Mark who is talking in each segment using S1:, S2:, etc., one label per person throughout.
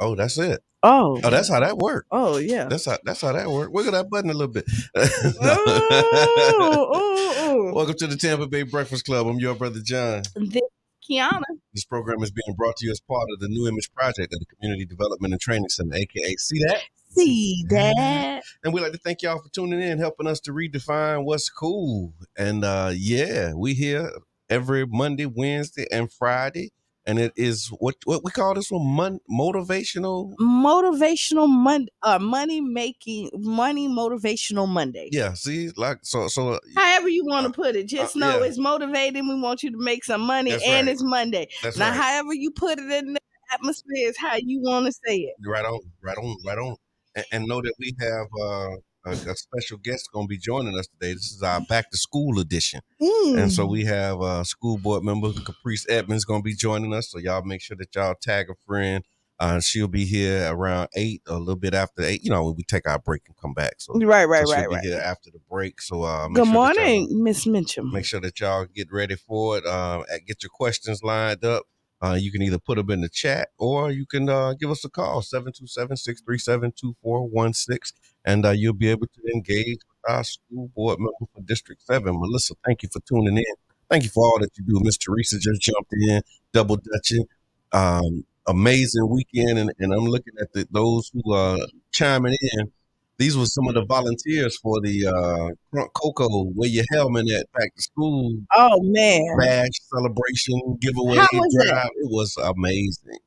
S1: Oh, that's it.
S2: Oh,
S1: Oh, that's how that worked.
S2: oh yeah.
S1: That's how that worked. Wiggle that button a little bit.
S2: Oh.
S1: Welcome to the Tampa Bay Breakfast Club. I'm your brother John.
S2: This Kiana.
S1: This program is being brought to you as part of the New Image Project of the Community Development and Training Center, aka See That?
S2: See that?
S1: And we'd like to thank y'all for tuning in, helping us to redefine what's cool. And yeah, we here every Monday, Wednesday, and Friday. And it is what we call this one, motivational
S2: Monday, money motivational Monday.
S1: Yeah, see, like so.
S2: However you want to put it, just know
S1: yeah.
S2: it's motivating. We want you to make some money,
S1: That's
S2: and
S1: right.
S2: It's Monday.
S1: That's
S2: now,
S1: right.
S2: however you put it in the atmosphere is how you want to say it.
S1: Right on. And know that we have a special guest going to be joining us today. This is our back to school edition. And so we have school board member Caprice Edmond is going to be joining us. So y'all make sure that y'all tag a friend. She'll be here around 8 or a little bit after 8. You know, when we take our break and come back. So
S2: right.
S1: She'll be here after the break. So
S2: good morning, Miss Mincham.
S1: Make sure that y'all get ready for it. Get your questions lined up. You can either put them in the chat or you can give us a call, 727-637-2416, and you'll be able to engage with our school board member for District 7. Melissa, thank you for tuning in. Thank you for all that you do. Miss Teresa just jumped in, double dutching. Amazing weekend, and I'm looking at those who are chiming in. These were some of the volunteers for the Crunk Cocoa Wear Your Helmet at Back to School.
S2: Oh man!
S1: Bash celebration giveaway
S2: How was
S1: drive. It was amazing.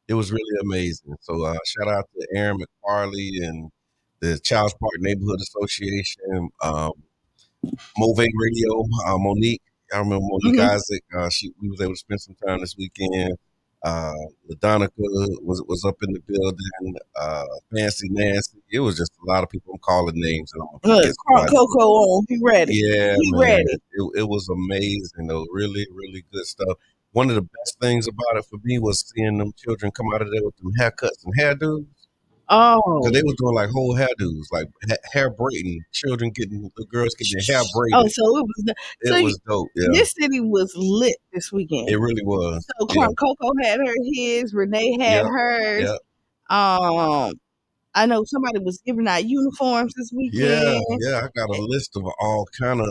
S1: It was really amazing. So shout out to Aaron McFarley and the Childs Park Neighborhood Association, Move Radio, Monique. I remember Monique Isaac. We was able to spend some time this weekend. LaDonica was up in the building. Fancy Nancy. It was just a lot of people. I'm calling names.
S2: Crunk Cocoa on. Be ready.
S1: Yeah,
S2: Be ready.
S1: It was amazing though. Really, really good stuff. One of the best things about it for me was seeing them children come out of there with them haircuts and hairdos.
S2: Oh,
S1: because they was doing like whole hairdos, like hair braiding. The girls getting their hair braided.
S2: Oh, so it was
S1: dope. Yeah,
S2: this city was lit this weekend.
S1: It really was.
S2: So Crunk Coco had his, Renee had hers. I know somebody was giving out uniforms this weekend.
S1: Yeah, I got a list of all kind of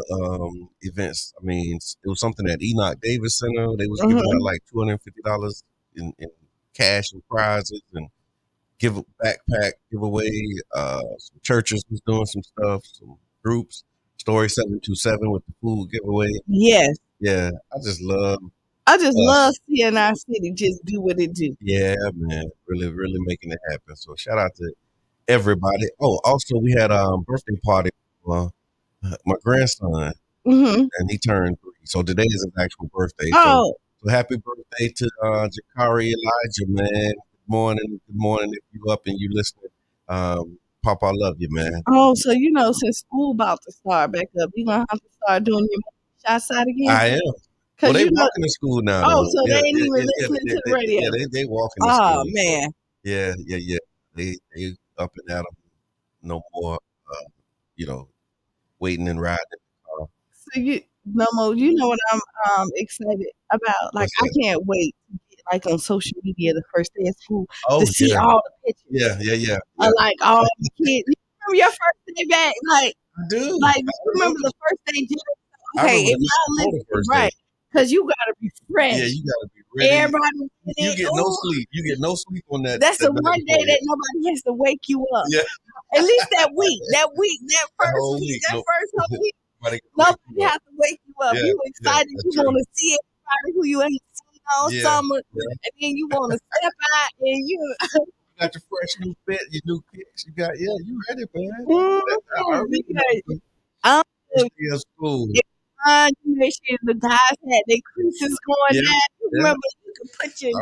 S1: events. I mean, it was something at Enoch Davis Center. They was giving out like $250 in cash and prizes, and backpack giveaway. Some churches was doing some stuff, some groups. Story 727 with the food giveaway. Yes. Yeah, I just love
S2: seeing our city just do what it do.
S1: Yeah, man. Really, really making it happen. So shout out to everybody. Oh, also we had a birthday party for my grandson, and he turned 3. So today is his actual birthday. So happy birthday to Jakari Elijah, man. Good morning if you up and you listening. Papa, I love you, man.
S2: Oh, so since school about to start back up, you gonna have to start doing your shots out again?
S1: I am. Well, they walking to school now.
S2: Oh, so they ain't even listening to the radio.
S1: Yeah, they walking to school.
S2: Oh man.
S1: Yeah. They up and at them. No more, waiting and riding.
S2: So no more. You know what I'm excited about? Like I can't wait to get like on social media the first day of school to see all the pictures.
S1: Yeah.
S2: Like all the kids. You remember your first day back? Like
S1: I do.
S2: Like you remember the first day? Okay, if I live right. Because you gotta be fresh.
S1: Yeah, you gotta be ready.
S2: Everybody,
S1: you get no sleep. You get no sleep on that.
S2: That's the one day that nobody has to wake you up.
S1: Yeah.
S2: At least that first week, nobody has to wake you up. You excited. You want to see everybody who you ain't seen all summer, and then you want to step out and you
S1: got your fresh new fit, your new kicks. You got you ready, man. School.
S2: You make sure the guys had their creases going down. You remember you could put your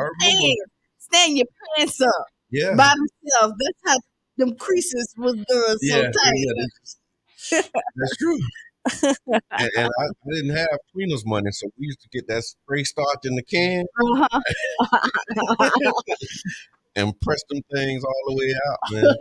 S2: stand your pants up by themselves. That's how them creases was done so tight.
S1: That's true. And I didn't have cleaner's money, so we used to get that spray starch in the can and press them things all the way out, man.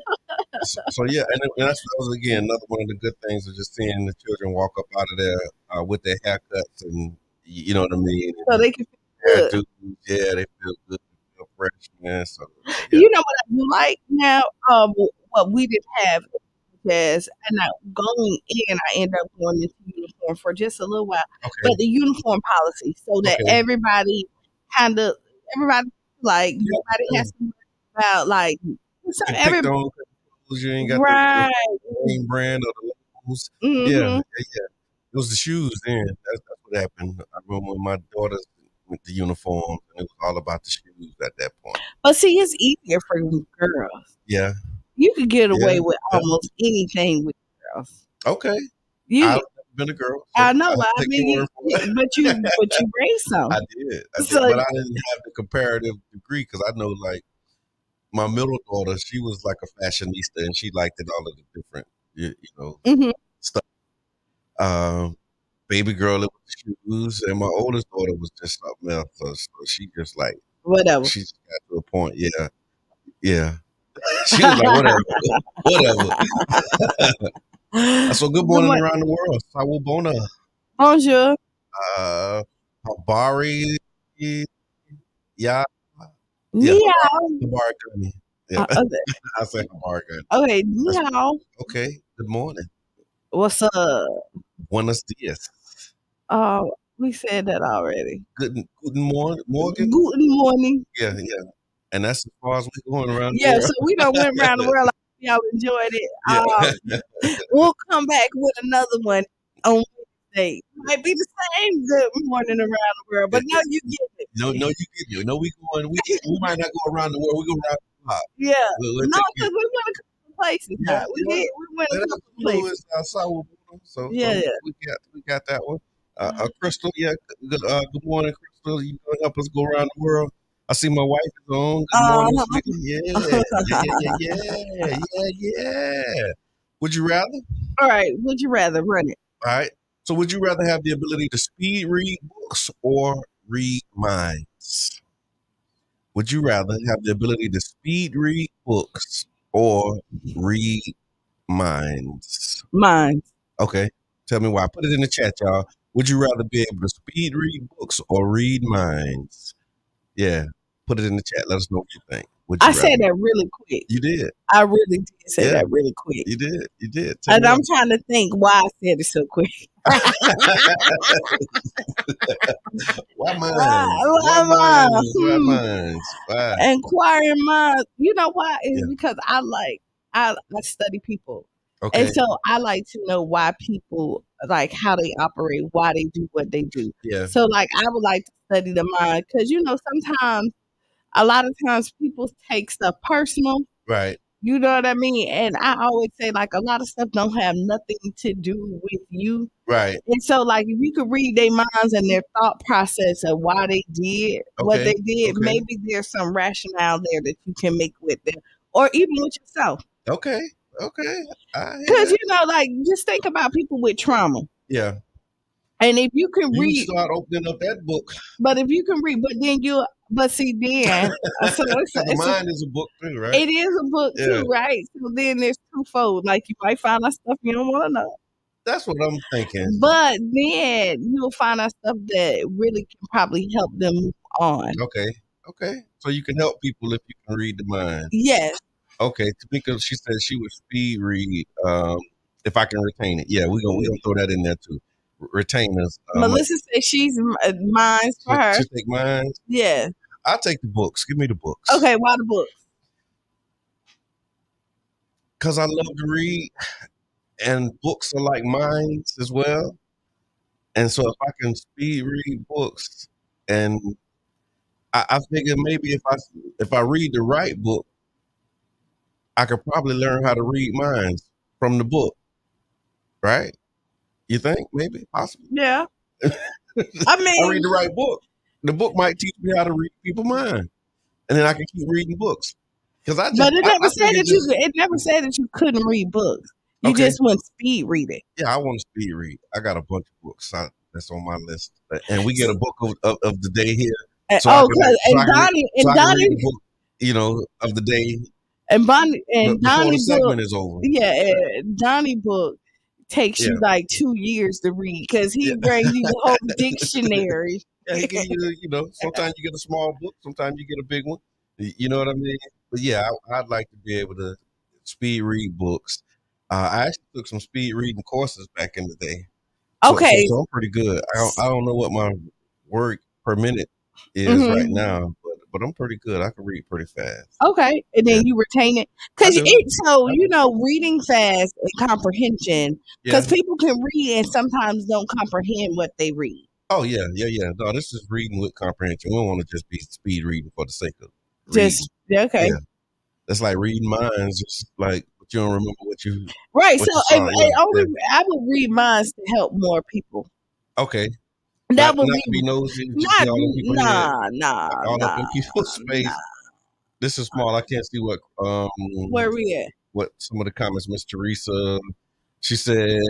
S1: So yeah, and that was again another one of the good things of just seeing the children walk up out of there with their haircuts and you know what I mean.
S2: So
S1: And
S2: they can feel good.
S1: hairdos, yeah, they feel good, they feel fresh, man. So yeah,
S2: You know what I do like now? What we didn't have is, and now going in, I end up going into uniform for just a little while. But
S1: okay,
S2: the uniform policy, so that
S1: okay,
S2: everybody kind of, everybody like
S1: yeah,
S2: nobody
S1: yeah.
S2: has to worry about like so
S1: You can pick
S2: every
S1: their own clothes. You ain't got the
S2: right.
S1: name brand or the labels. Yeah, yeah,
S2: Hmm.
S1: yeah. It was the shoes then. That's what happened. I remember when my daughters went to uniform, and it was all about the shoes at that point.
S2: But see, it's easier for girls.
S1: Yeah,
S2: You could get
S1: yeah,
S2: away with
S1: yeah.
S2: almost anything with girls.
S1: Okay. I've
S2: You,
S1: never been a girl,
S2: I
S1: so
S2: know.
S1: I have to
S2: I
S1: take your
S2: mean,
S1: word for it.
S2: but you raised some.
S1: I did,
S2: So
S1: but I didn't have the comparative degree because I know, like, my middle daughter, she was like a fashionista, and she liked it all of the different,
S2: mhm,
S1: stuff. Um, baby girl, it was shoes, and my oldest daughter was just something else. So she just like
S2: whatever.
S1: she just got to a point. Yeah, yeah. She was like, whatever, whatever. So good
S2: Good
S1: morning
S2: morning.
S1: around the world. Sawubona.
S2: Bonjour.
S1: Uh, Habari. Yeah, yeah.
S2: Ni hao.
S1: Habari Gani. Yeah,
S2: Okay,
S1: I say Habari Gani.
S2: okay, ni
S1: That's
S2: hao.
S1: okay. Good morning.
S2: What's up?
S1: Buenos dias.
S2: We said that already.
S1: Good morning, Morgan.
S2: Guten morning.
S1: Yeah, yeah. And that's as far as we're going around the
S2: Yeah,
S1: world.
S2: so we done went around the world. Like y'all enjoyed it.
S1: Yeah.
S2: We'll come back with another one on Wednesday. Might be the same good morning around the world, but no, you get it.
S1: No, no, you know we might not go around the world. We go around the block.
S2: Yeah.
S1: We'll
S2: No,
S1: take you.
S2: because we went a couple of places.
S1: Yeah,
S2: Now. We
S1: yeah.
S2: did. We went a
S1: That
S2: couple
S1: is
S2: of
S1: Zulu
S2: places.
S1: is Sawa Boodle. So
S2: Yeah.
S1: we got that one. Crystal, yeah. Good morning, Crystal. You gonna help us go around the world? I see my wife is on. Good morning,
S2: Uh-huh.
S1: sweetie. Yeah, yeah. Would you rather?
S2: All right. Would you rather run it?
S1: All right. So, would you rather have the ability to speed read books or read minds? Would you rather have the ability to speed read books or read minds?
S2: Mine.
S1: Okay. Tell me why. Put it in the chat, y'all. Would you rather be able to speed read books or read minds? Yeah. Put it in the chat. Let us know what you think. Would
S2: I
S1: you rather?
S2: said that really quick.
S1: You did.
S2: I really did say
S1: Yeah.
S2: that really quick.
S1: You did. You did. Tell
S2: And
S1: me
S2: I'm trying to think why I said it so quick.
S1: Why minds? Why
S2: Why
S1: minds? Why
S2: mine?
S1: minds? Why?
S2: Inquiring minds. You know why? It's
S1: Yeah.
S2: because I study people.
S1: Okay.
S2: And so I like to know why people like how they operate, why they do what they do.
S1: Yeah.
S2: So like I would like to study the mind because sometimes a lot of times people take stuff personal.
S1: Right.
S2: You know what I mean? And I always say like a lot of stuff don't have nothing to do with you.
S1: Right.
S2: And so like if you could read their minds and their thought process of why they did what they did,
S1: Okay.
S2: maybe there's some rationale there that you can make with them. Or even with yourself.
S1: Okay. Okay. I hear
S2: Because
S1: that.
S2: like just think about people with trauma.
S1: Yeah.
S2: And if you can
S1: You
S2: read
S1: start opening up that book.
S2: but if you can read, but see then so
S1: The mind is a book too, right?
S2: it is a book
S1: Yeah.
S2: too, right? So then there's twofold. Like you might find out stuff you don't want to know.
S1: That's what I'm thinking.
S2: But then you'll find out stuff that really can probably help them move on.
S1: Okay. Okay. So you can help people if you can read the mind.
S2: Yes.
S1: Okay. Tamika, she said she would speed read if I can retain it. Yeah, we're gonna throw that in there too. Retainers.
S2: Melissa says she's mine for her.
S1: She take mine.
S2: Yeah.
S1: I'll take the books. Give me the books.
S2: Okay, why the books?
S1: Because I love to read, and books are like minds as well. And so if I can speed read books, and I figure maybe if I read the right book, I could probably learn how to read minds from the book, right? You think maybe possible?
S2: Yeah. I
S1: I read
S2: mean,
S1: the right book. The book might teach me how to read people's mind, and then I can keep reading books. Because
S2: but it never said that you couldn't read books. You
S1: Okay.
S2: just want speed reading.
S1: Yeah, I want to speed read. I got a bunch of books that's on my list, and we get a book of the day here,
S2: And,
S1: so I can
S2: and Donnie
S1: read the book, of the day
S2: and Bonnie and
S1: before the
S2: Donnie book.
S1: segment is over.
S2: Yeah, Donnie book takes you like 2 years to read because he brings you the whole dictionary.
S1: Yeah, he give you, sometimes you get a small book, sometimes you get a big one. You know what I mean? But yeah, I'd like to be able to speed read books. I actually took some speed reading courses back in the day.
S2: Okay.
S1: So I'm pretty good. I don't know what my word per minute is right now, but I'm pretty good. I can read pretty fast.
S2: Okay, and then you retain it because reading fast and comprehension. Because people can read and sometimes don't comprehend what they read.
S1: Oh yeah. No, this is reading with comprehension. We don't want to just be speed reading for the sake of reading.
S2: Okay.
S1: Yeah. That's like reading minds, just like but you don't remember what you
S2: right.
S1: What
S2: so I would read minds to help more people.
S1: Okay.
S2: That
S1: not
S2: would
S1: to be nosy.
S2: Not
S1: all up in people's space. This is small. I can't see what
S2: where we at.
S1: What some of the comments, Miss Teresa. She said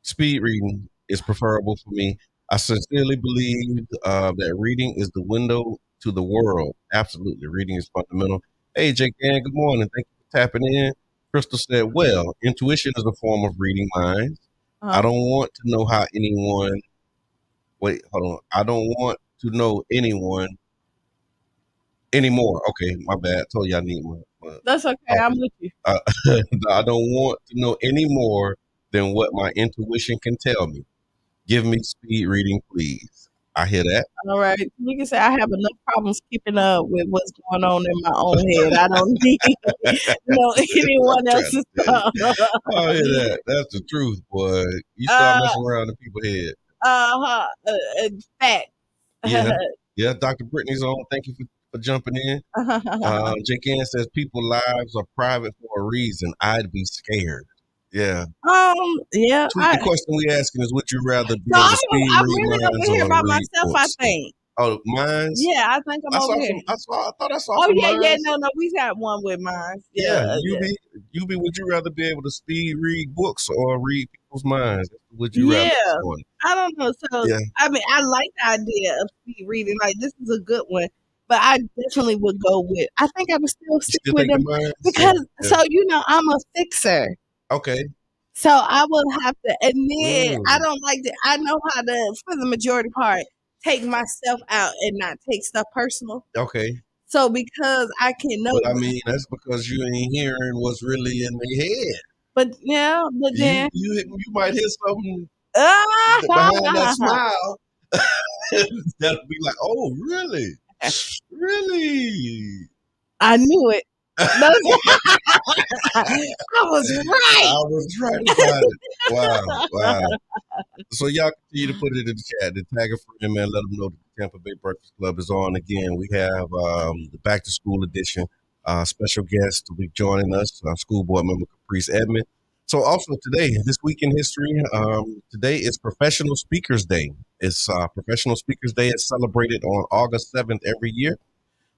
S1: speed reading is preferable for me. I sincerely believe that reading is the window to the world. Absolutely. Reading is fundamental. Hey, Jake Ann, good morning. Thank you for tapping in. Crystal said, well, intuition is a form of reading minds. I don't want to know how anyone. Wait, hold on. I don't want to know anyone anymore. Okay, my bad. I told you I need my
S2: That's okay. I'm with you.
S1: I don't want to know any more than what my intuition can tell me. Give me speed reading, please. I hear that.
S2: All right. You can say I have enough problems keeping up with what's going on in my own head. I don't need anyone else's stuff.
S1: I hear that. That's the truth, boy. You start messing around in people's head.
S2: Fact.
S1: Yeah. Dr. Brittany's on. Thank you for jumping in. Jake Ann says people's lives are private for a reason. I'd be scared. Yeah.
S2: Yeah.
S1: The question we asking is, would you rather be able to speed
S2: I'm
S1: read
S2: really
S1: minds
S2: over here
S1: or
S2: by
S1: read
S2: myself,
S1: books?
S2: I think.
S1: Oh, minds?
S2: Yeah, I think I'm over here.
S1: I thought I saw.
S2: Oh yeah,
S1: minds.
S2: no, we got one with minds.
S1: Yeah, you be. Would you rather be able to speed read books or read people's minds? Would you rather?
S2: I don't know. So I mean, I like the idea of speed reading. Like this is a good one. But I definitely would go with. I think I would still stick with them because. So I'm a fixer.
S1: Okay.
S2: So I will have to admit I don't like that. I know how to, for the majority part, take myself out and not take stuff personal.
S1: Okay.
S2: So because I can know.
S1: But I mean, that's because you ain't hearing what's really in their head.
S2: But then
S1: you might hear something behind that smile. That'll be like, oh, really? Really?
S2: I knew it. I was right.
S1: I was right about it. Wow. So y'all continue to put it in the chat. The tag a friend, man. Let them know that the Tampa Bay Breakfast Club is on again. We have the Back to School edition. Special guest will be joining us, school board member Caprice Edmond. So also today, this week in history, today is Professional Speakers Day. It's Professional Speakers Day is celebrated on August 7th every year.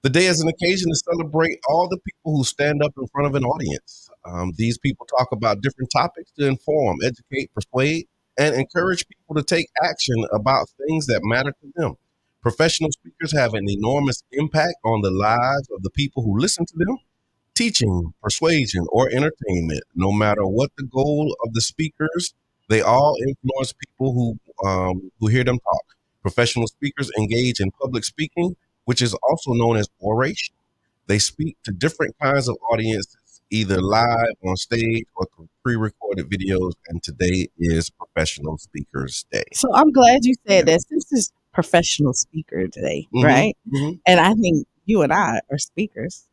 S1: The day is an occasion to celebrate all the people who stand up in front of an audience. These people talk about different topics to inform, educate, persuade, and encourage people to take action about things that matter to them. Professional speakers have an enormous impact on the lives of the people who listen to them. Teaching, persuasion, or entertainment, no matter what the goal of the speakers, they all influence people who hear them talk. Professional speakers engage in public speaking, which is also known as oration. They speak to different kinds of audiences, either live on stage or pre-recorded videos, and today is Professional Speakers Day.
S2: So I'm glad you said that. This is Professional Speaker Day, right? Mm-hmm. And I think you and I are speakers.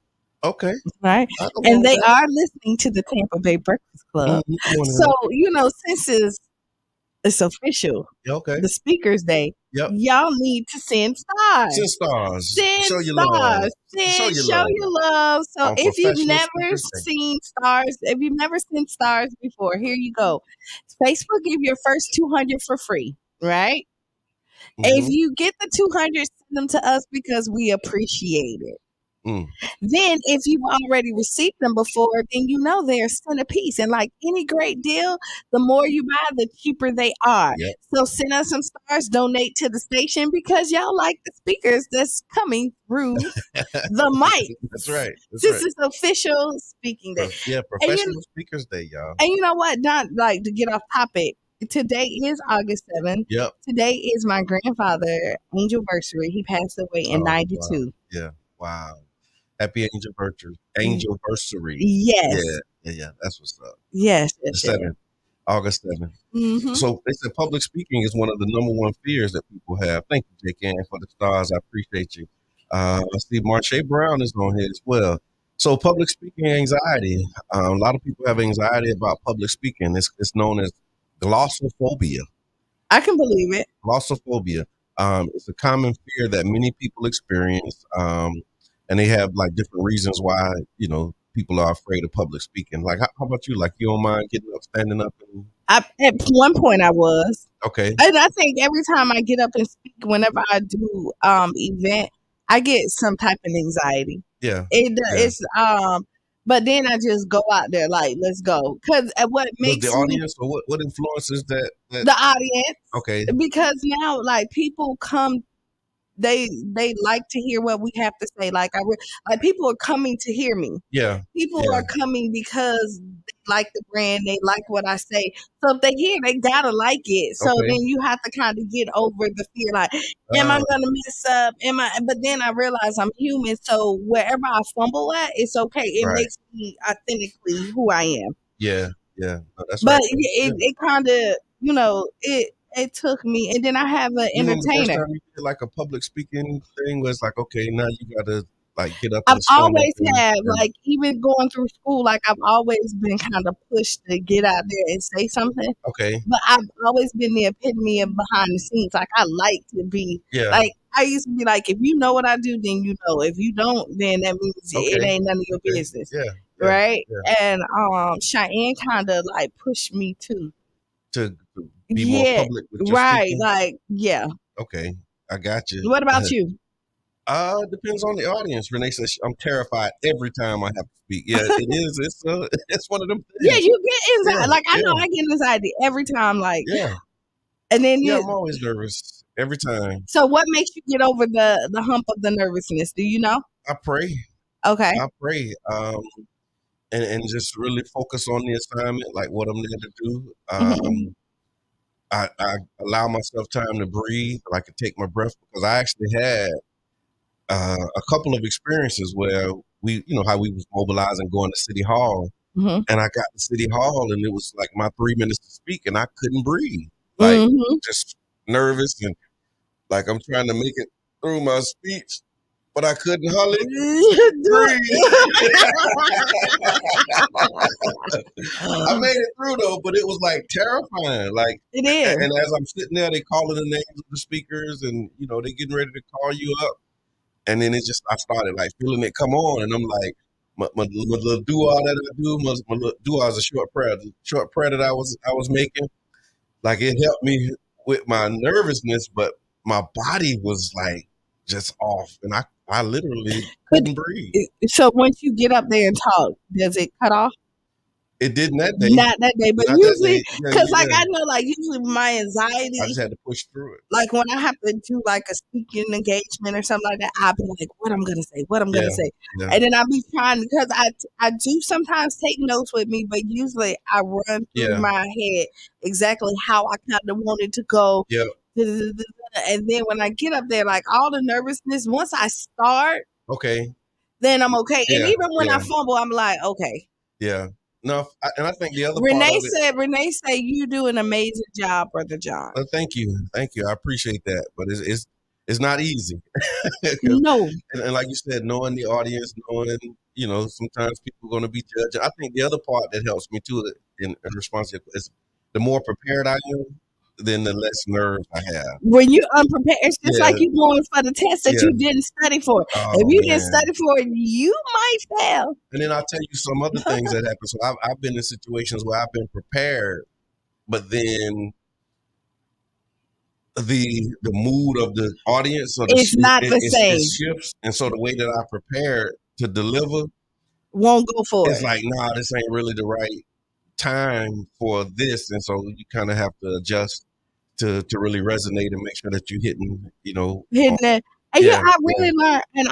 S1: Okay.
S2: Right? And they are listening to the Tampa Bay Breakfast Club. Mm-hmm. So, since it's official.
S1: Okay.
S2: The Speakers Day. Yep. Y'all need to send stars.
S1: Send stars.
S2: Show your love. Show your love. So if you've never seen stars, if you've never sent stars before, here you go. Facebook give your first 200 for free, right? Mm-hmm. If you get the 200, send them to us because we appreciate it. Then, if you've already received them before, then you know they're still a piece. And like any great deal, the more you buy, the cheaper they are.
S1: Yep.
S2: So send us some stars, donate to the station because y'all like the speakers that's coming through the mic.
S1: That's right.
S2: This is official speaking day.
S1: Yeah, professional speakers day, y'all.
S2: And you know what? Not like to get off topic. Today is August 7th.
S1: Yep.
S2: Today is my grandfather, anniversary. He passed away in 92.
S1: Wow. Yeah. Wow. Happy anniversary.
S2: Yes.
S1: Yeah. That's what's up.
S2: Yes.
S1: The 7th. August 7th.
S2: Mm-hmm.
S1: So they said public speaking is one of the number one fears that people have. Thank you, Jake Ann, for the stars. I appreciate you. I see Marsha Brown is on here as well. So public speaking anxiety. A lot of people have anxiety about public speaking. It's known as glossophobia.
S2: I can believe it.
S1: Glossophobia. It's a common fear that many people experience, and they have like different reasons why people are afraid of public speaking. Like, how about you? Like, you don't mind getting up, standing up?
S2: At one point, I was.
S1: Okay.
S2: And I think every time I get up and speak, whenever I do event, I get some type of anxiety.
S1: Yeah.
S2: It's but then I just go out there like, let's go. Because what makes
S1: the audience, or what influences that?
S2: The audience.
S1: Okay.
S2: Because now, like, people come, they like to hear what we have to say. Like, people are coming to hear me.
S1: Yeah.
S2: People are coming because they like the brand, they like what I say. So if they hear, they gotta like it. So then you have to kind of get over the fear. Like, am I gonna mess up? But then I realize I'm human. So wherever I fumble at, it's okay. It makes me authentically who I am.
S1: Yeah. No, that's
S2: but
S1: right.
S2: It kind of, it took me, and then I have an entertainer.
S1: The first time you did like a public speaking thing was like, okay, now you gotta like get up.
S2: I've always had, like, even going through school, like I've always been kind of pushed to get out there and say something.
S1: Okay.
S2: But I've always been the epitome of behind the scenes. Like, I like to be, like, I used to be like, if you know what I do, then you know. If you don't, then that means it ain't none of your business.
S1: Yeah.
S2: Right? Yeah. And Cheyenne kind of like pushed me too.
S1: To be more public with your speaking?
S2: Like, yeah.
S1: Okay, I got you.
S2: What about you?
S1: Depends on the audience. Renee says I'm terrified every time I have to speak. Yeah, it is. It's one of them things.
S2: Yeah, you get anxiety. Yeah, like, I know I get anxiety every time. Like, and then
S1: I'm always nervous every time.
S2: So what makes you get over the hump of the nervousness? Do you know?
S1: I pray.
S2: Okay.
S1: I pray. And just really focus on the assignment, like what I'm there to do. I allow myself time to breathe. I can take my breath, because I actually had a couple of experiences where we, how we was mobilizing, going to City Hall, and I got to City Hall, and it was like my 3 minutes to speak, and I couldn't breathe, like just nervous, and like I'm trying to make it through my speech, but I couldn't hardly breathe. I made it through though, but it was like terrifying. Like,
S2: it is.
S1: And as I'm sitting there, they calling the names of the speakers, and they getting ready to call you up. And then I started like feeling it come on, and I'm like, my little dua that I do, my little dua is a short prayer. The short prayer that I was making, like, it helped me with my nervousness, but my body was like just off, and I literally couldn't breathe.
S2: So once you get up there and talk, does it cut off?
S1: It didn't that day.
S2: Not that day, but usually, because I know, like, usually my anxiety,
S1: I just had to push through it.
S2: Like, when I have to do like a speaking engagement or something like that, I'll be like, what I'm gonna say, and then I'll be trying, because I do sometimes take notes with me, but usually I run through my head exactly how I kind of want it to go.
S1: Yeah.
S2: And then when I get up there, like, all the nervousness, once I start, then I'm okay. And even when I fumble, I'm like, okay.
S1: Yeah. No, and I think the other
S2: Renee said you do an amazing job, Brother John.
S1: Thank you. I appreciate that, but it's not easy.
S2: No,
S1: and like you said, knowing the audience, knowing sometimes people are going to be judging. I think the other part that helps me too, in response to it, is the more prepared I am, then the less nerves I have.
S2: When you're unprepared, it's just like you going for the test that you didn't study for. If you didn't study for it, you might fail.
S1: And then I'll tell you some other things that happen. So I've been in situations where I've been prepared, but then the mood of the audience, or
S2: it's not the same.
S1: It shifts, and so the way that I prepared to deliver
S2: won't go for
S1: it's
S2: it.
S1: like, nah, this ain't really the right time for this, and so you kind of have to adjust to really resonate and make sure that you're hitting
S2: that. And I really learned, and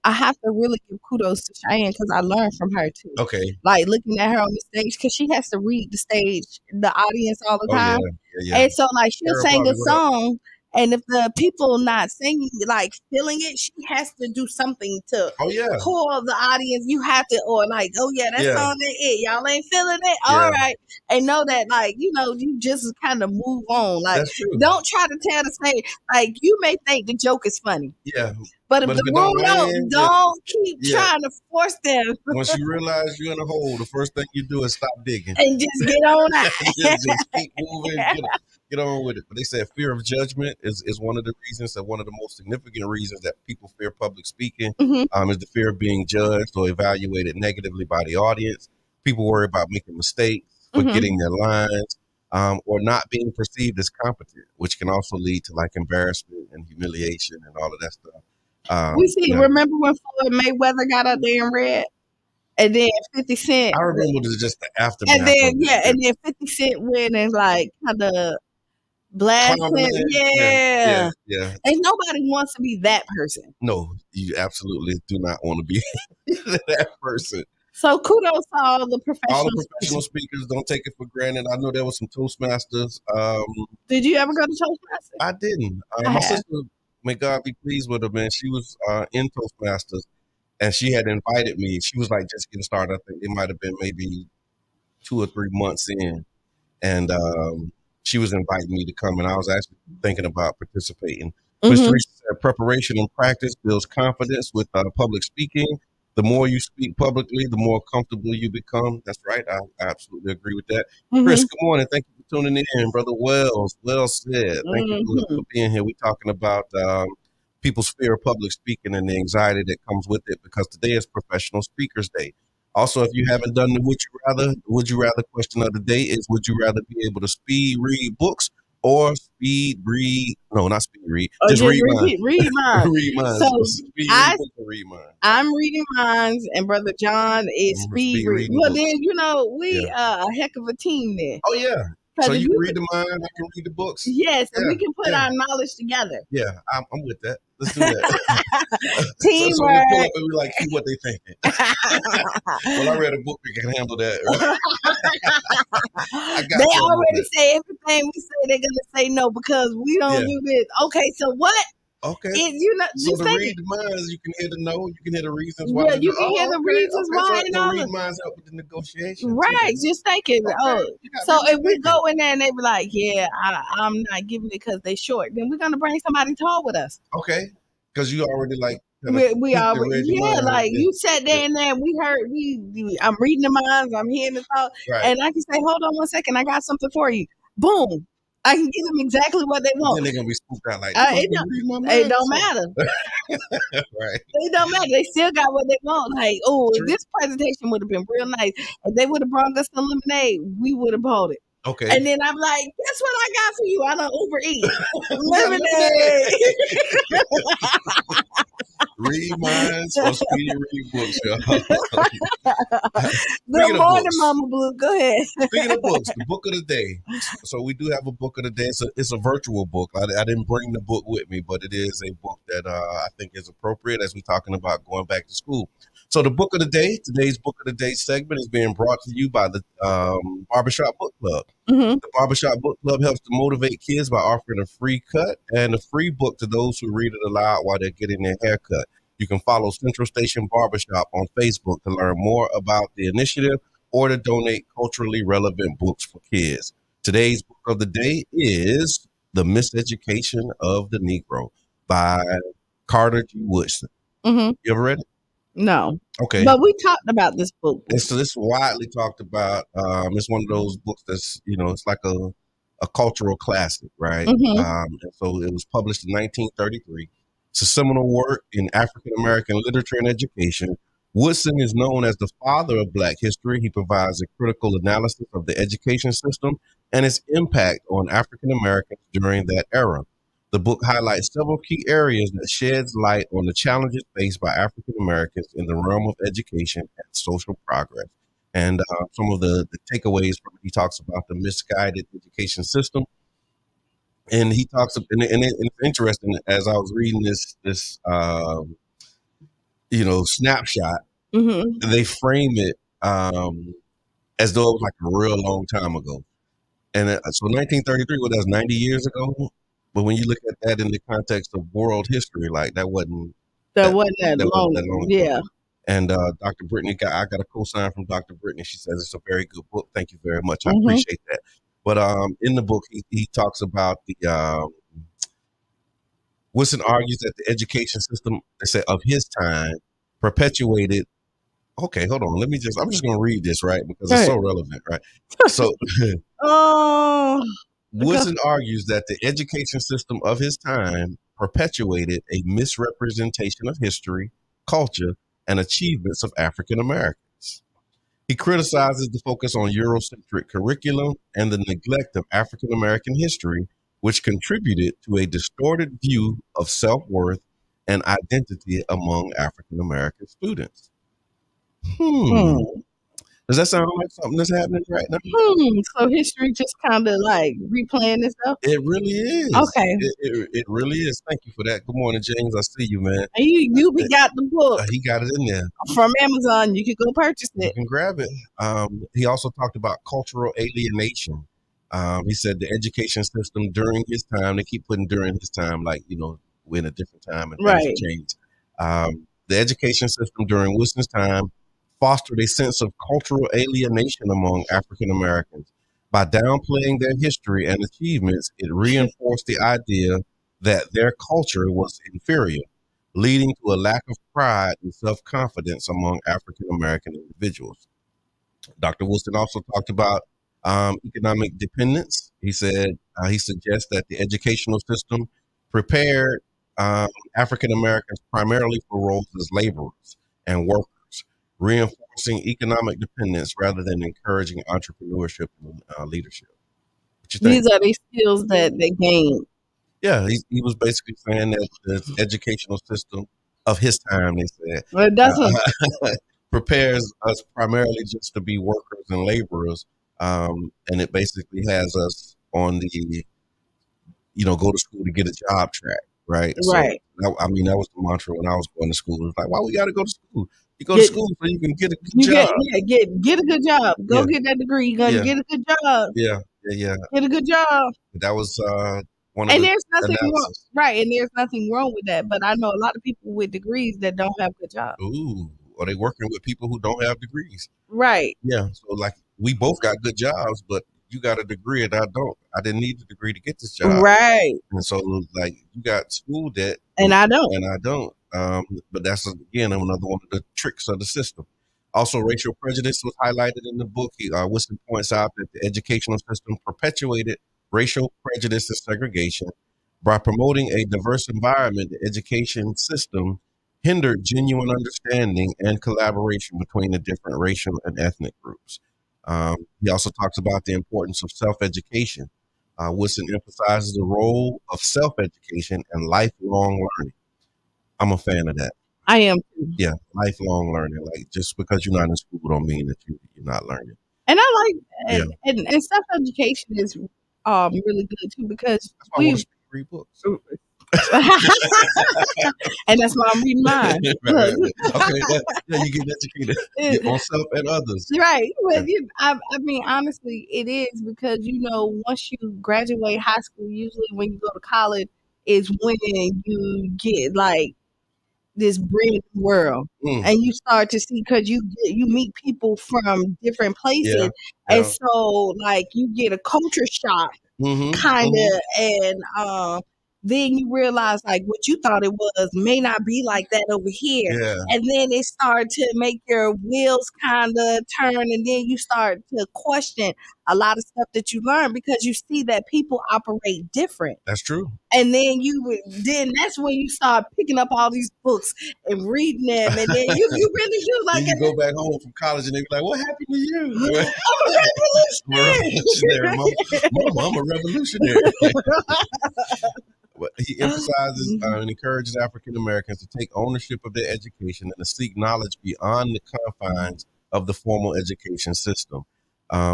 S2: I have to really give kudos to Cheyenne because I learned from her too.
S1: Okay.
S2: Like looking at her on the stage, because she has to read the stage, the audience all the time.
S1: Yeah.
S2: And so like she'll sing a song, and if the people not singing, like feeling it, she has to do something to pull the audience. You have to, or like, oh yeah, that song ain't it. Y'all ain't feeling it. All right. And know that, like, you just kind of move on. Like, don't try to tell the same. Like, you may think the joke is funny.
S1: Yeah.
S2: But if the room don't keep trying to force them.
S1: Once you realize you're in a hole, the first thing you do is stop digging.
S2: And just get on out.
S1: just keep moving, get on with it. But they said fear of judgment is one of the reasons, and one of the most significant reasons that people fear public speaking is the fear of being judged or evaluated negatively by the audience. People worry about making mistakes, forgetting their lines, or not being perceived as competent, which can also lead to like embarrassment and humiliation and all of that stuff.
S2: We see. Remember when Floyd Mayweather got up there and read, and then 50 Cent.
S1: I remember just the aftermath.
S2: And then and then 50 Cent went and like kind of blasted. Yeah. And nobody wants to be that person.
S1: No, you absolutely do not want to be that person.
S2: So kudos to all the
S1: professional speakers. Don't take it for granted. I know there was some Toastmasters.
S2: Did you ever go to Toastmasters?
S1: I didn't. My sister, may God be pleased with her, man. She was in Toastmasters, and she had invited me. She was like just getting started. I think it might have been maybe 2 or 3 months in, and she was inviting me to come, and I was actually thinking about participating. Mr. Reese said preparation and practice builds confidence with public speaking. The more you speak publicly, the more comfortable you become. That's right. I absolutely agree with that. Chris, good morning. Thank you for tuning in. Brother Wells, well said. Thank you for being here. We're talking about people's fear of public speaking and the anxiety that comes with it, because today is Professional Speakers Day. Also, if you haven't done the would you rather question of the day is, would you rather be able to speed read books or speed read? No, not speed read. Just read mine.
S2: Read mine.
S1: Read mine.
S2: So
S1: read mine.
S2: I'm reading mine, and Brother John is speed reading. Well, then we a heck of a team there.
S1: Oh yeah. So you can read the mind, I can read the books.
S2: Yes, and we can put our knowledge together.
S1: Yeah, I'm with that. Let's do that.
S2: Teamwork.
S1: So we pull up and we like see what they thinking. Well, I read a book that can handle that.
S2: They already say everything we say. They're gonna say no because we don't do this. Okay, so what?
S1: Okay.
S2: So
S1: to read the minds, you can hear the no, you can hear the reasons why.
S2: Yeah, you can hear the reasons why.
S1: So read minds help with the negotiation.
S2: Right, just thinking. So if we go in there and they be like, yeah, I'm not giving it because they short, then we're gonna bring somebody tall with us.
S1: Okay, because you already like.
S2: We already, you sat there and there. We heard. I'm reading the minds. I'm hearing the thought, and I can say, hold on one second, I got something for you. Boom. I can give them exactly what they want.
S1: Then they're gonna be spooked out like
S2: it don't matter.
S1: Right.
S2: It don't matter. They still got what they want. Like, this presentation would have been real nice. If they would have brought us the lemonade, we would have bought it.
S1: Okay.
S2: And then I'm like, guess what I got for you? I don't overeat. Lemonade.
S1: Read minds or speed read books, y'all.
S2: Good morning, Mama Blue. Go ahead.
S1: Speaking of books, the book of the day. So we do have a book of the day. It's a virtual book. I didn't bring the book with me, but it is a book that I think is appropriate as we're talking about going back to school. So the book of the day, today's book of the day segment is being brought to you by the Barbershop Book Club. The Barbershop Book Club helps to motivate kids by offering a free cut and a free book to those who read it aloud while they're getting their hair cut. You can follow Central Station Barbershop on Facebook to learn more about the initiative or to donate culturally relevant books for kids. Today's book of the day is The Miseducation of the Negro by Carter G. Woodson. You ever read it?
S2: No.
S1: Okay.
S2: But we talked about this book.
S1: So this is widely talked about. It's one of those books that's, it's like a cultural classic, right? And so it was published in 1933. It's a seminal work in African American literature and education. Woodson is known as the father of Black history. He provides a critical analysis of the education system and its impact on African Americans during that era. The book highlights several key areas that sheds light on the challenges faced by African Americans in the realm of education and social progress. And some of the takeaways from it, he talks about the misguided education system, and he talks, and it's interesting as I was reading this snapshot.
S2: Mm-hmm.
S1: They frame it as though it was like a real long time ago, and so 1933, well, that's 90 years ago. But when you look at that in the context of world history, like that wasn't
S2: that long ago. Yeah.
S1: And Dr. Brittany, I got a cosign from Dr. Brittany. She says it's a very good book. Thank you very much. I appreciate that. But in the book, he talks about the Wilson argues that the education system, they say, of his time perpetuated. Okay, hold on. I'm just going to read this, right? Because it's so relevant, right? So, Wilson argues that the education system of his time perpetuated a misrepresentation of history, culture, and achievements of African Americans. He criticizes the focus on Eurocentric curriculum and the neglect of African American history, which contributed to a distorted view of self-worth and identity among African American students. Does that sound like something that's happening right now?
S2: So history just kind of like replaying itself?
S1: It really is.
S2: Okay.
S1: It really is. Thank you for that. Good morning, James. I see you, man.
S2: And you got the book.
S1: He got it in there.
S2: From Amazon. You can go purchase it.
S1: You can grab it. He also talked about cultural alienation. He said the education system during his time, they keep putting during his time, like, we're in a different time and things have changed. The education system during Wilson's time fostered a sense of cultural alienation among African Americans. By downplaying their history and achievements, it reinforced the idea that their culture was inferior, leading to a lack of pride and self-confidence among African American individuals. Dr. Wilson also talked about economic dependence. He said he suggests that the educational system prepared African Americans primarily for roles as laborers and workers, reinforcing economic dependence rather than encouraging entrepreneurship and leadership. What you think?
S2: These are the skills that they gain.
S1: Yeah, he was basically saying that the educational system of his time, they said, prepares us primarily just to be workers and laborers, and it basically has us on the, go to school to get a job track, right?
S2: Right.
S1: So, that was the mantra when I was going to school. It was like, why we got to go to school? You go to school so you can get a good job.
S2: Get a good job. Go get that degree. You're going to get a good job.
S1: Yeah.
S2: Get a good job.
S1: That was one of
S2: and
S1: the
S2: there's nothing wrong, right? And there's nothing wrong with that. But I know a lot of people with degrees that don't have good jobs.
S1: Ooh, are they working with people who don't have degrees?
S2: Right.
S1: Yeah. So like we both got good jobs, but you got a degree and I don't. I didn't need the degree to get this job.
S2: Right.
S1: And so like you got school debt
S2: and I don't.
S1: And I don't. But that's, again, another one of the tricks of the system. Also, racial prejudice was highlighted in the book. Wilson points out that the educational system perpetuated racial prejudice and segregation. By promoting a diverse environment, the education system hindered genuine understanding and collaboration between the different racial and ethnic groups. He also talks about the importance of self-education. Wilson emphasizes the role of self-education and lifelong learning. I'm a fan of that.
S2: I am too.
S1: Yeah, lifelong learning. Like just because you're not in school don't mean that you're not learning.
S2: And I like and self-education is really good too because
S1: that's why I want to read books.
S2: And that's why I'm reading mine.
S1: Right. Okay, you get educated on self and others.
S2: Right. But I mean, honestly, it is because once you graduate high school, usually when you go to college, is when you get like this brand new world, and you start to see because you meet people from different places, and so like you get a culture shock, kind of, and then you realize like what you thought it was may not be like that over here, and then it started to make your wheels kind of turn, and then you start to question a lot of stuff that you learn because you see that people operate different.
S1: That's true.
S2: And then that's when you start picking up all these books and reading them, and then you really do like.
S1: Then you go back home from college and they be like, "What happened to you?"
S2: I'm a revolutionary.
S1: I'm a revolutionary. He emphasizes and encourages African Americans to take ownership of their education and to seek knowledge beyond the confines of the formal education system.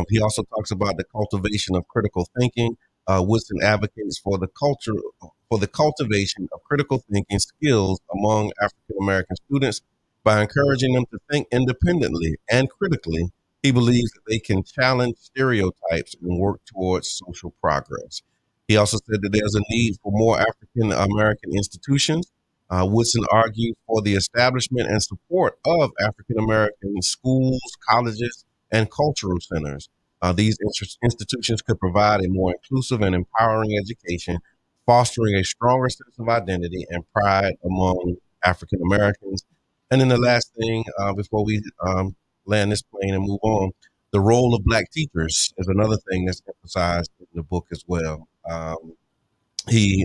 S1: He also talks about the cultivation of critical thinking. Woodson advocates for the cultivation of critical thinking skills among African American students by encouraging them to think independently and critically. He believes that they can challenge stereotypes and work towards social progress. He also said that there's a need for more African American institutions. Woodson argued for the establishment and support of African American schools, colleges, and cultural centers. These institutions could provide a more inclusive and empowering education, fostering a stronger sense of identity and pride among African Americans. And then the last thing, before we land this plane and move on, the role of Black teachers is another thing that's emphasized in the book as well. He,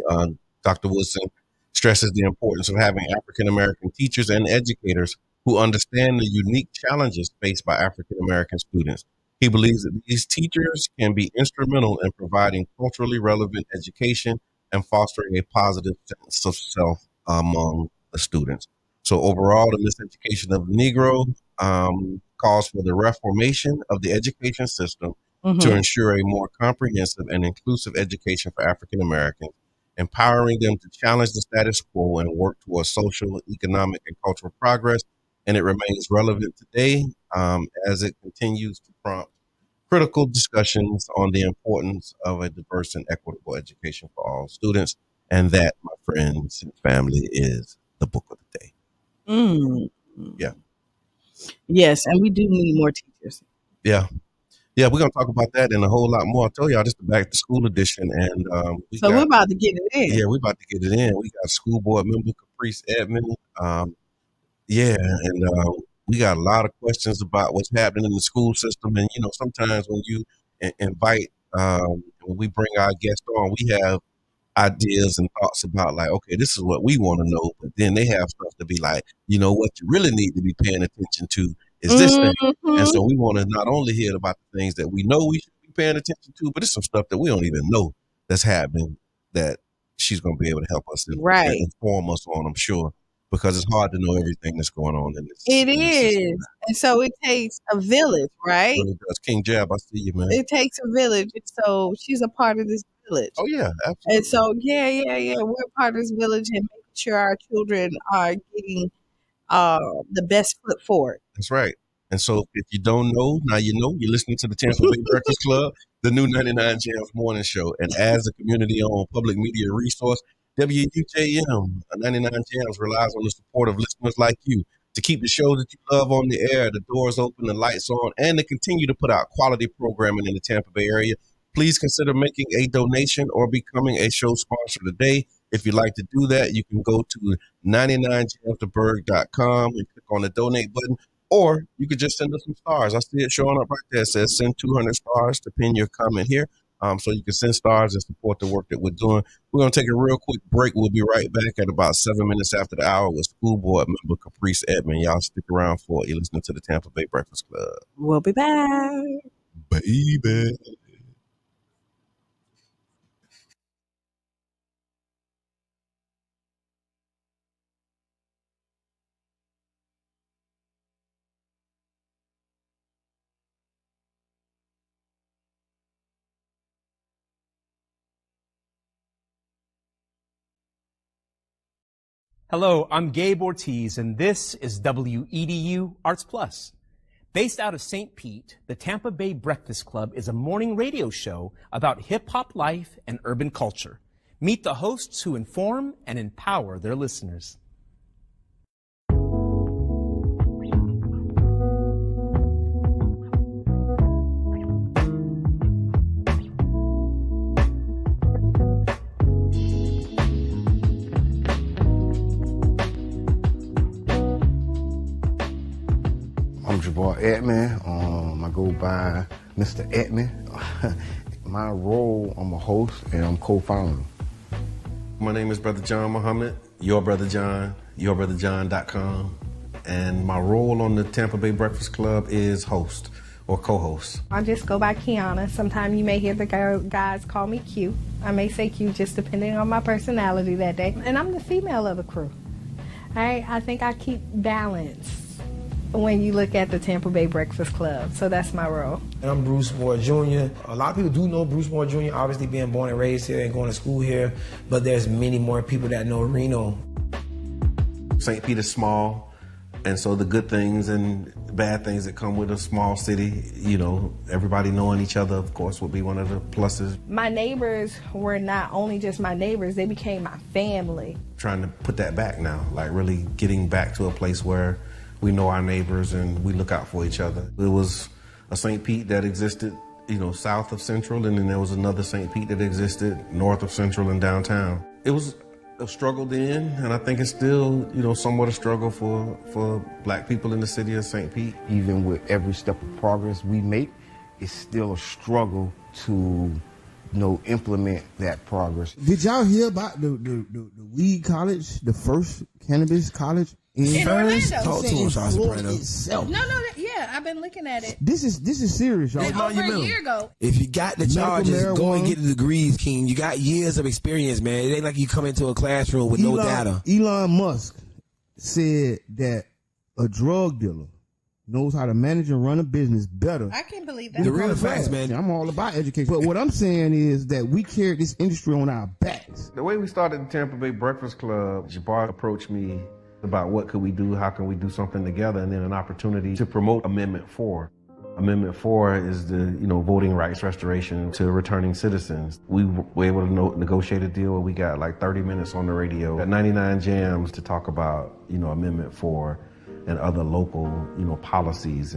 S1: Dr. Woodson, stresses the importance of having African American teachers and educators who understand the unique challenges faced by African American students. He believes that these teachers can be instrumental in providing culturally relevant education and fostering a positive sense of self among the students. So overall, the miseducation of the Negro calls for the reformation of the education system to ensure a more comprehensive and inclusive education for African Americans, empowering them to challenge the status quo and work towards social, economic, and cultural progress. And it remains relevant today as it continues to prompt critical discussions on the importance of a diverse and equitable education for all students. And that, my friends and family, is the book of the day. Yeah.
S2: Yes, and we do need more teachers.
S1: Yeah. Yeah, we're going to talk about that and a whole lot more. I told y'all this is the back to school edition. And
S2: we're about to get it in.
S1: Yeah, we're about to get it in. We got school board member Caprice Edmond. We got a lot of questions about what's happening in the school system. And, you know, sometimes when you invite, when we bring our guests on, we have ideas and thoughts about like, okay, this is what we want to know. But then they have stuff to be like, you know, what you really need to be paying attention to is this thing. And so we want to not only hear about the things that we know we should be paying attention to, but it's some stuff that we don't even know that's happening that she's going to be able to help us and inform us on, I'm sure, because it's hard to know everything that's going on in this.
S2: It is. And so it takes a village, right?
S1: It really does. King Jab, I see you, man.
S2: It takes a village. So she's a part of this village.
S1: Oh, yeah, absolutely.
S2: And so, we're part of this village and making sure our children are getting the best foot forward.
S1: That's right. And so if you don't know, now you know. You're listening to the Tampa Bay Breakfast Club, the new 99 Jams morning show. And as a community-owned public media resource, WUJM 99 Jams relies on the support of listeners like you to keep the show that you love on the air, the doors open, the lights on, and to continue to put out quality programming in the Tampa Bay area. Please consider making a donation or becoming a show sponsor today. If you'd like to do that, you can go to 99jamstheberg.com and click on the donate button, or you could just send us some stars. I see it showing up right there. It says send 200 stars to pin your comment here. So you can send stars and support the work that we're doing. We're going to take a real quick break. We'll be right back at about 7 minutes after the hour with school board member Caprice Edmond. Y'all stick around for it. You're listening to the Tampa Bay Breakfast Club.
S2: We'll be back.
S1: Baby.
S3: Hello, I'm Gabe Ortiz, and this is WEDU Arts Plus. Based out of St. Pete, the Tampa Bay Breakfast Club is a morning radio show about hip-hop life and urban culture. Meet the hosts who inform and empower their listeners.
S4: I'm Jabbar Edmond. I go by Mr. Edmond. My role, I'm a host and I'm co-founder.
S1: My name is Brother John Muhammad, Your Brother John, yourbrotherjohn.com. And my role on the Tampa Bay Breakfast Club is host, or co-host.
S5: I just go by Kiana. Sometimes you may hear the guys call me Q. I may say Q just depending on my personality that day. And I'm the female of the crew. All right? I think I keep balance when you look at the Tampa Bay Breakfast Club. So that's my role.
S6: And I'm Bruce Moore Jr. A lot of people do know Bruce Moore Jr., obviously being born and raised here and going to school here, but there's many more people that know Reno.
S1: St. Pete is small, and so the good things and bad things that come with a small city, you know, everybody knowing each other, of course, would be one of the pluses.
S5: My neighbors were not only just my neighbors, they became my family.
S1: Trying to put that back now, like really getting back to a place where we know our neighbors and we look out for each other. It was a St. Pete that existed, you know, south of Central, and then there was another St. Pete that existed north of Central and downtown. It was a struggle then, and I think it's still, you know, somewhat a struggle for black people in the city of St. Pete.
S4: Even with every step of progress we make, it's still a struggle to, you know, implement that progress.
S7: Did y'all hear about the weed college, the first cannabis college
S5: in Orlando?
S6: Talk to us, Soprano.
S5: No, yeah, I've been looking at it.
S7: This is serious, y'all.
S5: Over a year ago.
S6: If you got the charges, go and get the degrees, King. You got years of experience, man. It ain't like you come into a classroom with no data.
S7: Elon Musk said that a drug dealer knows how to manage and run a business better.
S5: I can't believe that.
S6: The real facts, man.
S7: I'm all about education. But what I'm saying is that we carry this industry on our backs.
S1: The way we started the Tampa Bay Breakfast Club, Jabbar approached me about what could we do, how can we do something together, and then an opportunity to promote Amendment 4. Amendment 4 is the, you know, voting rights restoration to returning citizens. We were able to negotiate a deal where we got like 30 minutes on the radio, got 99 jams to talk about, you know, Amendment 4 and other local, you know, policies.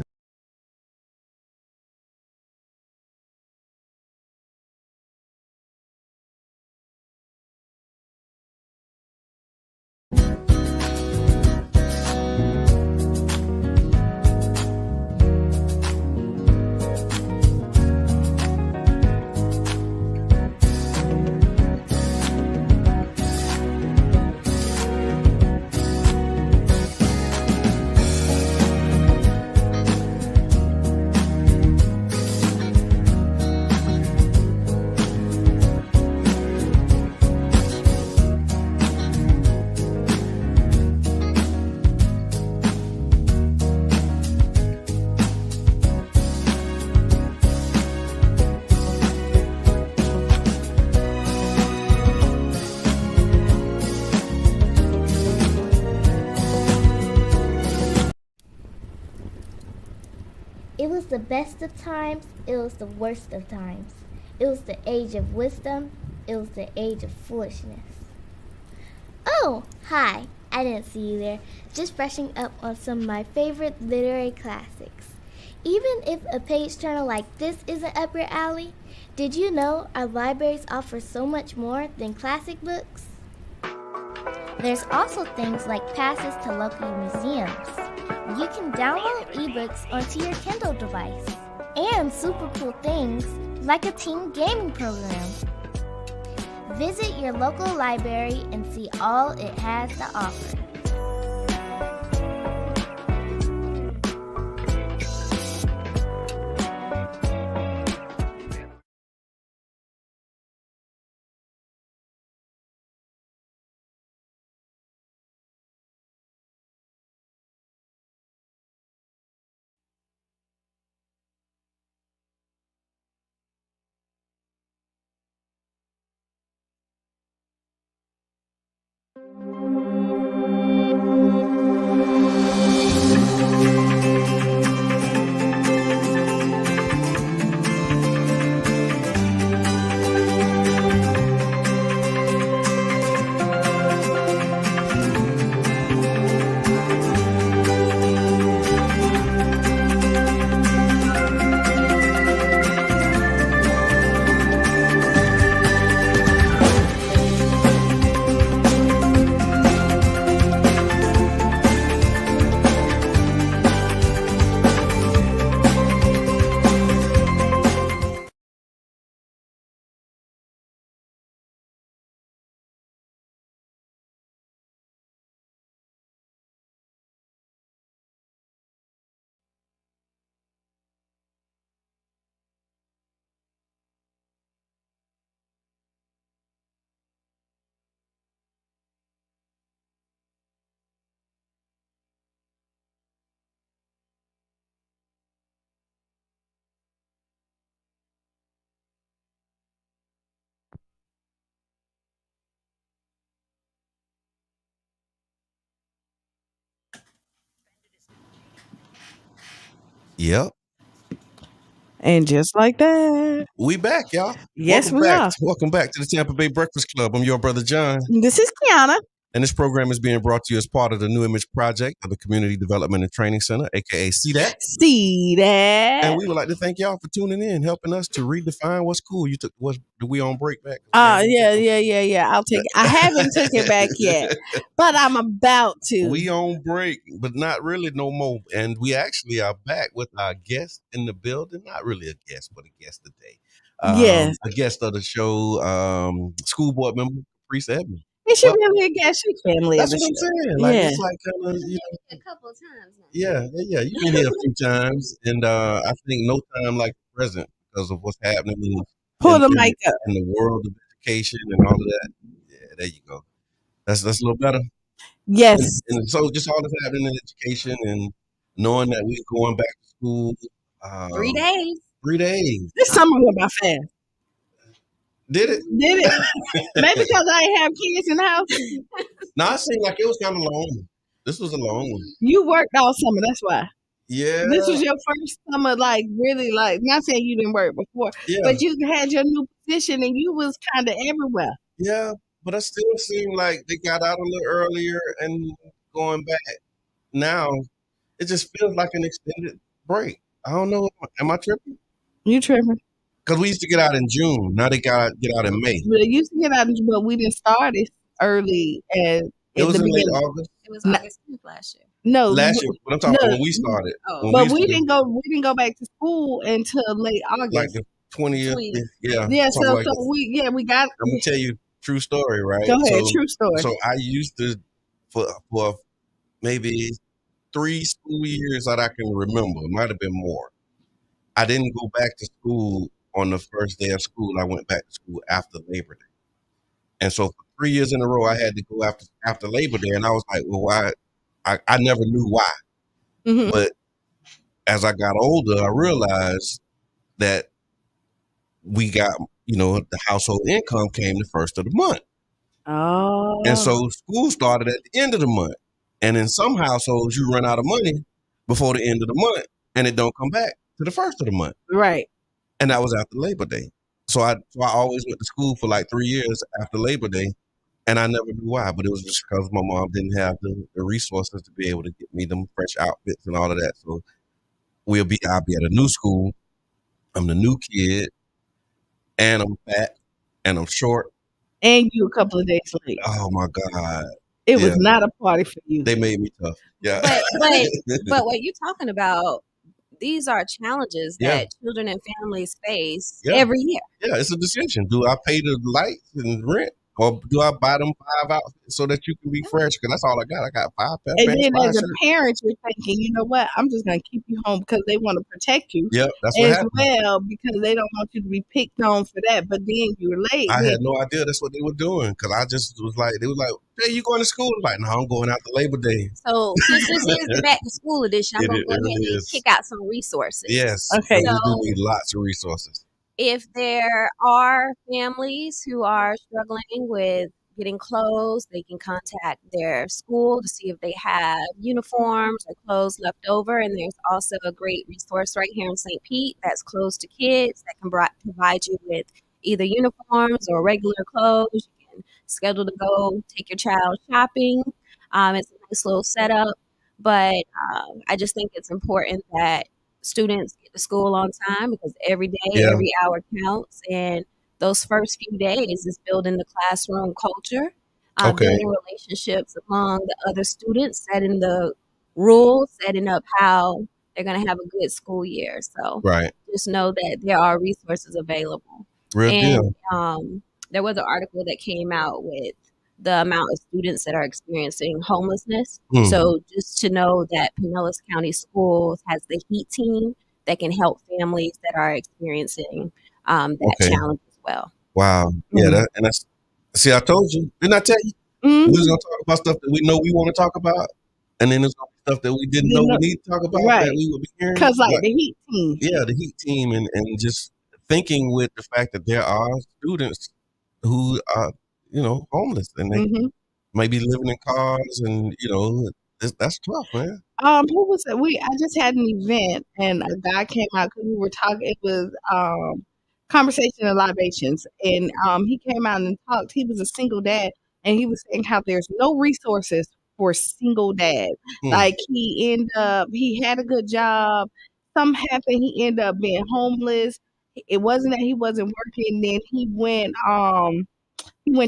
S8: It was the best of times, it was the worst of times. It was the age of wisdom, it was the age of foolishness. Oh, hi, I didn't see you there. Just brushing up on some of my favorite literary classics. Even if a page turner like this isn't up your alley, did you know our libraries offer so much more than classic books? There's also things like passes to local museums. You can download ebooks onto your Kindle device. And super cool things like a team gaming program. Visit your local library and see all it has to offer.
S1: Yep.
S2: And just like that,
S1: we back, y'all.
S2: Yes,
S1: Welcome
S2: we
S1: back.
S2: are.
S1: Welcome back to the Tampa Bay Breakfast Club. I'm your brother John.
S2: This is Kiana.
S1: And this program is being brought to you as part of the New Image Project of the Community Development and Training Center, aka CDAT.
S2: CDAT.
S1: And we would like to thank y'all for tuning in, helping us to redefine what's cool. We on break back?
S2: Yeah. I'll take it. I haven't took it back yet, but I'm about to.
S1: We on break, but not really no more. And we actually are back with our guest in the building. Not really a guest, but a guest today.
S2: Yes.
S1: A guest of the show, school board member, Caprice Edmond.
S2: Is she really a guest? She's family.
S1: That's what I'm saying. Like, it's like kind of,
S9: a couple of times now.
S1: Yeah. You've been here a few times, and I think no time like the present because of what's happening in the world of education and all of that. Yeah, there you go. That's a little better.
S2: Yes.
S1: And so just all that's happening in education and knowing that we're going back to school.
S9: 3 days.
S1: 3 days.
S2: This summer went by fast.
S1: Did it?
S2: Maybe because I ain't have kids in the house.
S1: No, it seemed like it was kind of long. This was a long one.
S2: You worked all summer, that's why.
S1: Yeah.
S2: This was your first summer, really, not saying you didn't work before, but you had your new position and you was kind of everywhere.
S1: Yeah, but it still seemed like they got out a little earlier and going back. Now, it just feels like an extended break. I don't know. Am I tripping?
S2: You tripping.
S1: Because we used to get out in June. Now they get out in May.
S2: But used to get out in June, but we didn't start it early.
S1: It was in late August.
S9: It was August last year.
S2: No,
S1: last year. But I'm talking about when we started.
S2: But we didn't go back to school until late August.
S1: Like the 20th. Yeah.
S2: Yeah. So we got.
S1: I'm gonna tell you true story, right?
S2: Go ahead. True story.
S1: So I used to for maybe 3 school years that I can remember. It might have been more. I didn't go back to school on the first day of school. I went back to school after Labor Day. And so for 3 years in a row, I had to go after Labor Day. And I was like, well, why? I never knew why. Mm-hmm. But as I got older, I realized that we got, the household income came the first of the month.
S2: Oh.
S1: And so school started at the end of the month. And in some households, you run out of money before the end of the month and it don't come back to the first of the month.
S2: Right.
S1: And that was after Labor Day. So I always went to school for like 3 years after Labor Day, and I never knew why, but it was just because my mom didn't have the resources to be able to get me them fresh outfits and all of that. So I'll be at a new school. I'm the new kid, and I'm fat, and I'm short.
S2: And you a couple of days late.
S1: Oh my God.
S2: It was not a party for you.
S1: They made me tough. Yeah.
S9: But what you're talking about, these are challenges that children and families face every year.
S1: Yeah, it's a decision. Do I pay the lights and rent, or do I buy them 5 outfits so that you can be fresh? Because that's all I got. I got 5 pants.
S2: And then as a parent, you're thinking, you know what? I'm just going to keep you home because they want to protect you.
S1: Yep, that's what happened.
S2: As well, because they don't want you to be picked on for that. But then you were late.
S1: I had no idea that's what they were doing because I just was like, they was like, hey, you going to school? I'm like, no, I'm going out to Labor Day.
S9: So since this is the back to school edition, I'm going to go ahead and kick out some resources.
S1: Yes.
S2: Okay.
S1: So we do need lots of resources.
S9: If there are families who are struggling with getting clothes, they can contact their school to see if they have uniforms or clothes left over. And there's also a great resource right here in St. Pete that's close to kids that can provide you with either uniforms or regular clothes. You can schedule to go take your child shopping. It's a nice little setup. But I just think it's important that students get to school on time because every day, every hour counts. And those first few days is building the classroom culture, building relationships among the other students, setting the rules, setting up how they're going to have a good school year. So just know that there are resources available.
S1: Real deal.
S9: There was an article that came out with the amount of students that are experiencing homelessness. So just to know that Pinellas County Schools has the HEAT team that can help families that are experiencing that challenge as well.
S1: Wow. Yeah. See, I told you. Didn't I tell you? We was going to talk about stuff that we know we want to talk about. And then there's going to be stuff that we didn't know we need to talk about that we would be hearing.
S2: Because like the HEAT team.
S1: Yeah, the HEAT team. And just thinking with the fact that there are students who are, homeless and they may be living in cars and, that's tough, man.
S2: Who was it? I just had an event and a guy came out because we were talking. It was conversation of libations, and he came out and talked. He was a single dad, and he was saying how there's no resources for single dad. Like he had a good job. Something happened. He ended up being homeless. It wasn't that he wasn't working. Then he went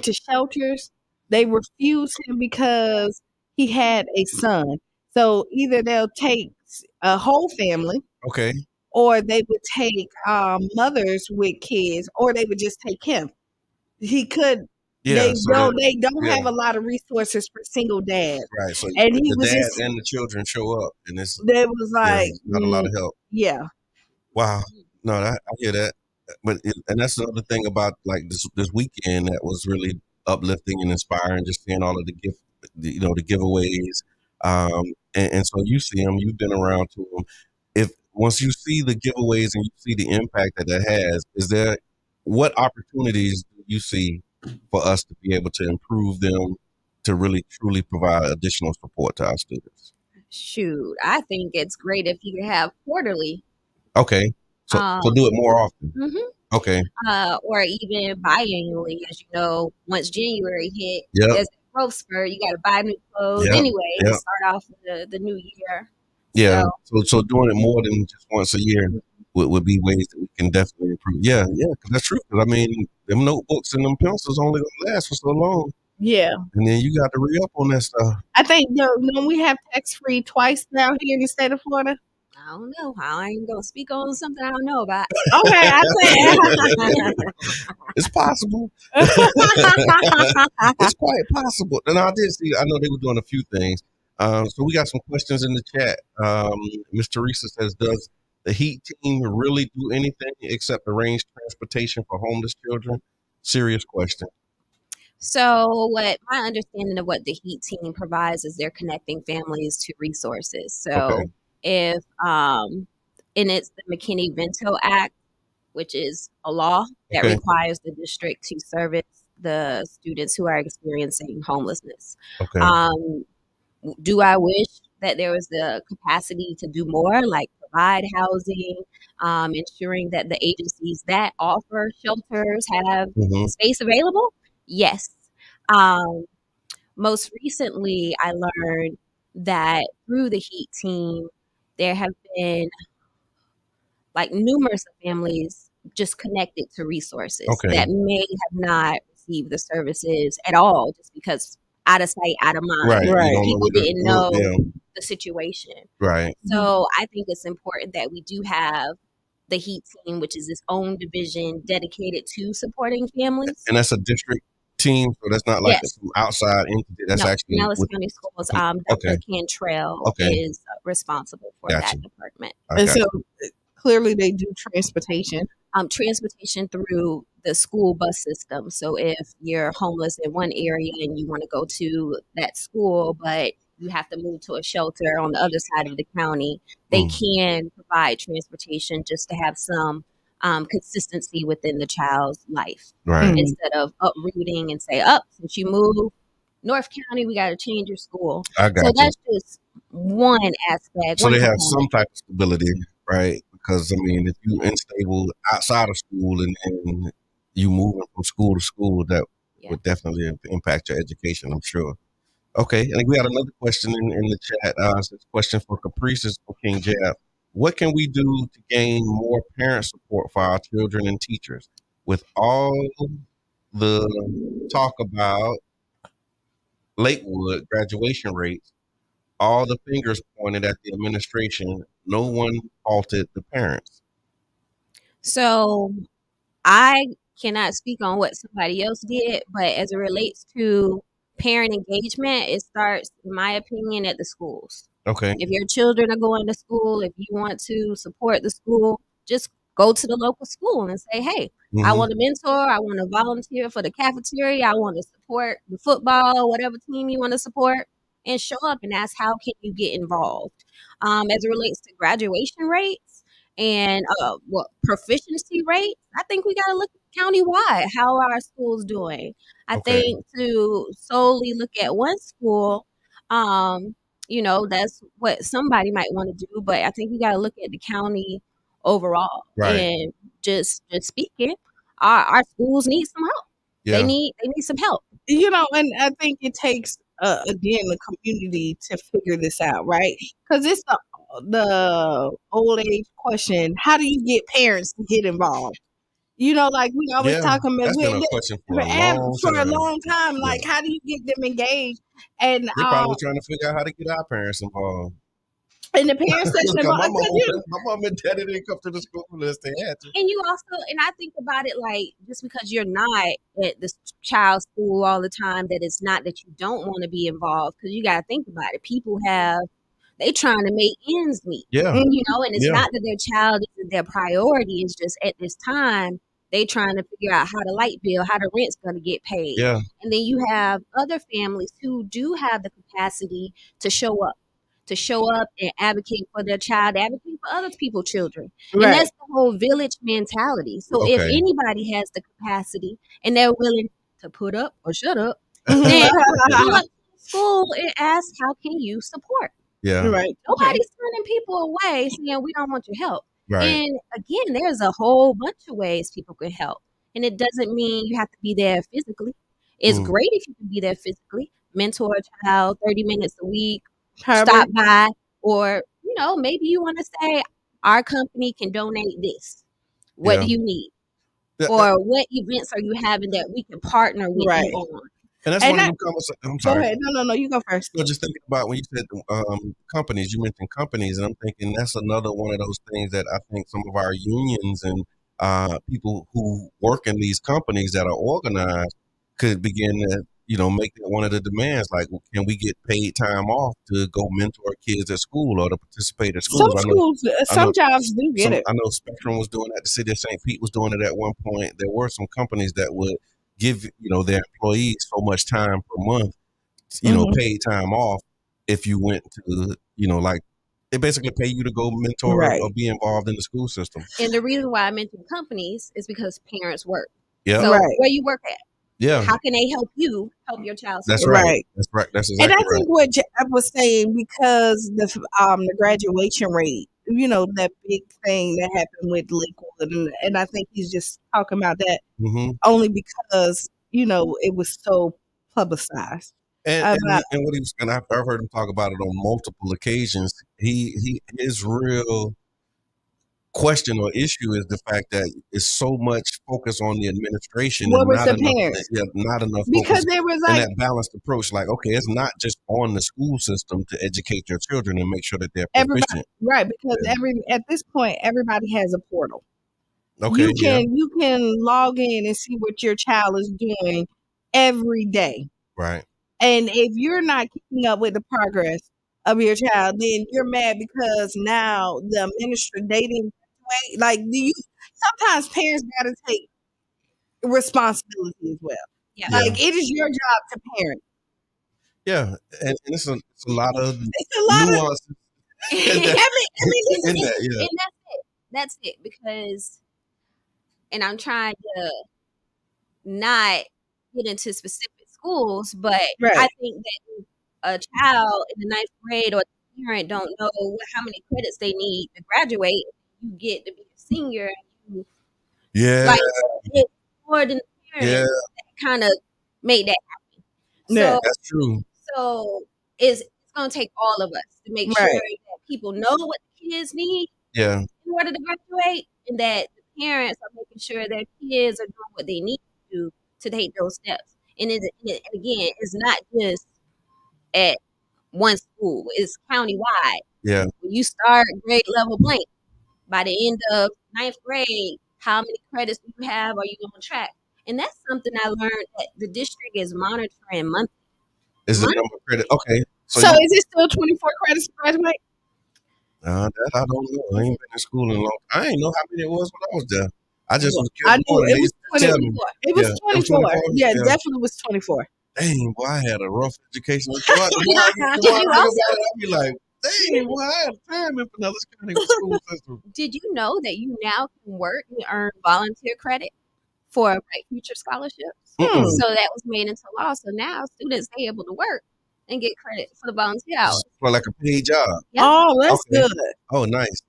S2: to shelters. They refused him because he had a son. So either they'll take a whole family,
S1: Okay.
S2: or they would take mothers with kids, or they would just take him. He could.
S1: Yeah,
S2: They don't have a lot of resources for single dads.
S1: Right. So
S2: And he
S1: the
S2: was
S1: dad
S2: just,
S1: and the children show up, and it's
S2: they was like,
S1: not a lot of help.
S2: Yeah.
S1: Wow. No, I hear that. But and that's the other thing about like this weekend that was really uplifting and inspiring. Just seeing all of the giveaways, and so you see them. You've been around to them. If once you see the giveaways and you see the impact that has, what opportunities do you see for us to be able to improve them to really truly provide additional support to our students?
S9: Shoot, I think it's great if you have quarterly.
S1: Okay. So do it more often.
S9: Mm-hmm.
S1: Okay.
S9: Or even biannually, as you know, once January hit,
S1: Yep.
S9: there's a growth spurt. You got to buy new clothes anyway to start off the new year.
S1: Yeah. So doing it more than just once a year would be ways that we can definitely improve. Yeah, because that's true. Because I mean, them notebooks and them pencils only gonna last for so long.
S2: Yeah.
S1: And then you got to re-up on that stuff.
S2: I think we have tax-free twice now here in the state of Florida.
S9: I don't know. I ain't gonna speak on something I don't know about.
S2: Okay, I think
S1: it's possible. It's quite possible. And I know they were doing a few things. So we got some questions in the chat. Ms. Teresa says, does the HEAT team really do anything except arrange transportation for homeless children? Serious question.
S9: So what my understanding of what the HEAT team provides is they're connecting families to resources. So if and it's the McKinney-Vento Act, which is a law that requires the district to service the students who are experiencing homelessness. Do I wish that there was the capacity to do more, like provide housing, ensuring that the agencies that offer shelters have space available? Yes. Most recently, I learned that through the HEAT team, there have been like numerous families just connected to resources that may have not received the services at all, just because out of sight, out of mind.
S1: Right.
S9: People didn't know the situation.
S1: Right.
S9: So I think it's important that we do have the HEAT team, which is its own division dedicated to supporting families.
S1: And that's a district team, so that's not like some outside entity. That's actually
S9: Nellis County Schools. Dr. Cantrell is responsible for that department.
S2: And so clearly they do transportation.
S9: Transportation through the school bus system. So if you're homeless in one area and you want to go to that school, but you have to move to a shelter on the other side of the county, they can provide transportation just to have some consistency within the child's life.
S1: Right.
S9: Instead of uprooting and say, since you moved North County, we got to change your school. That's just one aspect.
S1: So they have some type of stability, right? Because I mean, if you unstable outside of school and then you moving from school to school, that would definitely impact your education, I'm sure. Okay, and we got another question in the chat. It's a question for Caprice from King Jab. What can we do to gain more parent support for our children and teachers? With all the talk about Lakewood graduation rates, all the fingers pointed at the administration, no one faulted the parents.
S9: So I cannot speak on what somebody else did, but as it relates to parent engagement, it starts, in my opinion, at the schools.
S1: Okay.
S9: If your children are going to school, if you want to support the school, just go to the local school and say, hey, I want to mentor, I want to volunteer for the cafeteria, I want to support the football, whatever team you want to support, and show up and ask, how can you get involved? As it relates to graduation rates and proficiency rates, I think we got to look countywide. How are our schools doing? I think to solely look at one school, that's what somebody might want to do. But I think you got to look at the county overall.
S1: Right.
S9: And just speaking, our schools need some help.
S1: Yeah.
S9: They need some help.
S2: And I think it takes again the community to figure this out, right? Because it's the old age question: how do you get parents to get involved? Like we always talking about.
S1: That's been a question for a long
S2: time. Like, how do you get them engaged? And
S1: they're probably trying to figure out how to get our parents involved.
S2: And the parents section,
S1: my mom and daddy didn't come to the school unless they had to.
S9: And you also, and I think about it like, just because you're not at the child's school all the time, that it's not that you don't want to be involved. Because you got to think about it. People they trying to make ends meet.
S1: Yeah.
S9: And it's not that their child isn't their priority. It's just at this time, they trying to figure out how the light bill, how the rent's going to get paid.
S1: Yeah.
S9: And then you have other families who do have the capacity to show up and advocate for their child, advocate for other people's children. Right. And that's the whole village mentality. So if anybody has the capacity and they're willing to put up or shut up, then school and ask, how can you support?
S1: Yeah.
S2: Right.
S9: Nobody's turning people away saying, we don't want your help.
S1: Right.
S9: And again, there's a whole bunch of ways people can help. And it doesn't mean you have to be there physically. It's great if you can be there physically, mentor a child 30 minutes a week, stop by, or maybe you want to say our company can donate this. What do you need? Or what events are you having that we can partner with you on?
S1: And that's one of the conversations. I'm sorry.
S2: Go ahead. No, you go first.
S1: So just thinking about when you said companies, you mentioned companies, and I'm thinking that's another one of those things that I think some of our unions and people who work in these companies that are organized could begin to make that one of the demands. Like, can we get paid time off to go mentor kids at school or to participate at school?
S2: Some jobs do get it.
S1: I know Spectrum was doing that. The city of St. Pete was doing it at one point. There were some companies that would give their employees so much time per month, paid time off if you went to like they basically pay you to go mentor or be involved in the school system.
S9: And the reason why I mentioned companies is because parents work.
S1: Yeah.
S9: So where you work at.
S1: Yeah.
S9: How can they help you help your child?
S1: That's right. That's right. That's exactly right.
S2: And I think what Jeff was saying, because the graduation rate, that big thing that happened with Lakewood, and I think he's just talking about that only because it was so publicized.
S1: And what he was, and I've heard him talk about it on multiple occasions. His real question or issue is the fact that it's so much focus on the administration and not enough
S2: because there was
S1: like that balanced approach. Like, okay, it's not just on the school system to educate your children and make sure that they're proficient.
S2: Right, because at this point everybody has a portal.
S1: Okay,
S2: you can log in and see what your child is doing every day.
S1: Right.
S2: And if you're not keeping up with the progress of your child, then you're mad because now the administrator dating. Like, sometimes parents gotta take responsibility as well. Yeah. Like, it is your job to parent.
S1: Yeah, and it's a lot of nuances.
S9: And that's it. Because, and I'm trying to not get into specific schools, but I think that a child in the 9th grade or the parent don't know how many credits they need to graduate. You get to be a senior, and like it's more than the parents that kind of made that happen.
S2: Yeah,
S1: that's true.
S9: So it's going to take all of us to make sure that people know what the kids need in order to graduate, and that the parents are making sure their kids are doing what they need to do to take those steps. And again, it's not just at one school; it's countywide.
S1: Yeah,
S9: when you start grade level blank. By the end of 9th grade, how many credits do you have? Are you on track? And that's something I learned that the district is monitoring monthly.
S1: Is the number of credit? Okay.
S2: So is it still 24 credits to graduate?
S1: That I don't know. I ain't been in school in a long time. I ain't know how many it was when I was there. I just was
S2: I knew it was 24. It was 24. Yeah, it definitely was 24.
S1: Dang, boy, I had a rough education. I'd be like, dang, boy, I had time in Pinellas County school system.
S9: Did you know that you now can work and earn volunteer credit for Bright Future scholarships? So that was made into law. So now students, they able to work and get credit for the volunteer hours.
S1: For like a paid job.
S9: Yep.
S2: Oh, that's good.
S1: Oh, nice.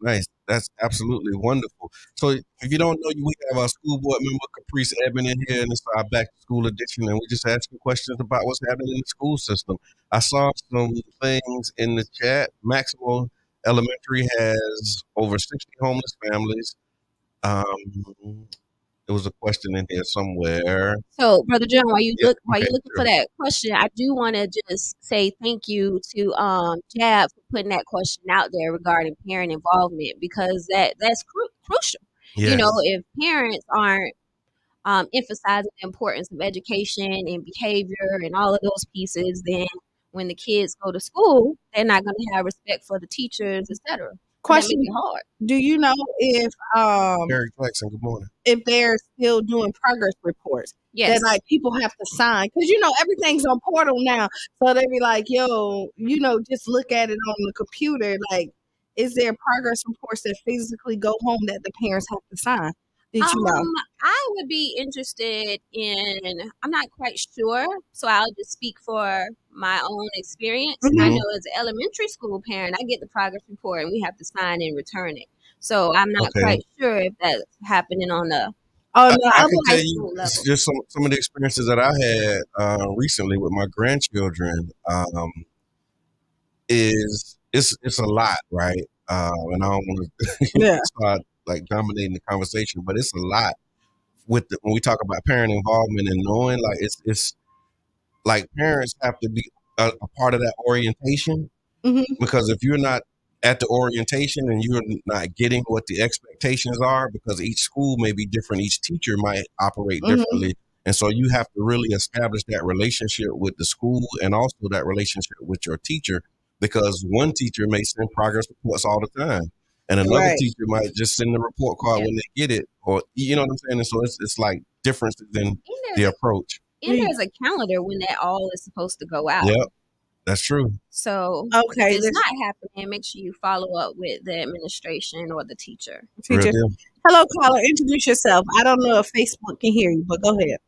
S1: That's absolutely wonderful. So if you don't know, we have our school board member, Caprice Edmond, in here, and it's our back to school edition, and we just asking questions about what's happening in the school system. I saw some things in the chat. Maxwell Elementary has over 60 homeless families. There was a question in here somewhere.
S9: So, Brother John, while you looking for that question, I do want to just say thank you to Jab for putting that question out there regarding parent involvement, because that's crucial.
S1: Yes.
S9: You know, if parents aren't emphasizing the importance of education and behavior and all of those pieces, then when the kids go to school, they're not going to have respect for the teachers, etc.
S2: Question:
S9: hard.
S2: Do you know if
S1: Gary Jackson, good morning,
S2: if they're still doing progress reports?
S9: Yes.
S2: That like people have to sign, because you know everything's on portal now, so they be like, yo, you know, just look at it on the computer. Like, is there progress reports that physically go home that the parents have to sign? Did you know?
S9: I would be interested in, I'm not quite sure, so I'll just speak for my own experience.
S2: Mm-hmm.
S9: I know as an elementary school parent, I get the progress report and we have to sign and return it. So I'm not quite sure if that's happening on the
S1: I can tell you just some of the experiences that I had recently with my grandchildren. It's a lot, right? And I don't want to start like dominating the conversation, but it's a lot when we talk about parent involvement and knowing, like it's like parents have to be a part of that orientation, because if you're not at the orientation and you're not getting what the expectations are, because each school may be different, each teacher might operate differently, and so you have to really establish that relationship with the school and also that relationship with your teacher, because one teacher may send progress reports all the time, and another teacher might just send the report card when they get it, or you know what I'm saying. And so it's like differences in the approach.
S9: And there's a calendar when that all is supposed to go out.
S1: Yep, that's true.
S9: So if it's not happening, make sure you follow up with the administration or the teacher.
S2: Hello, caller. Introduce yourself. I don't know if Facebook can hear you, but go ahead.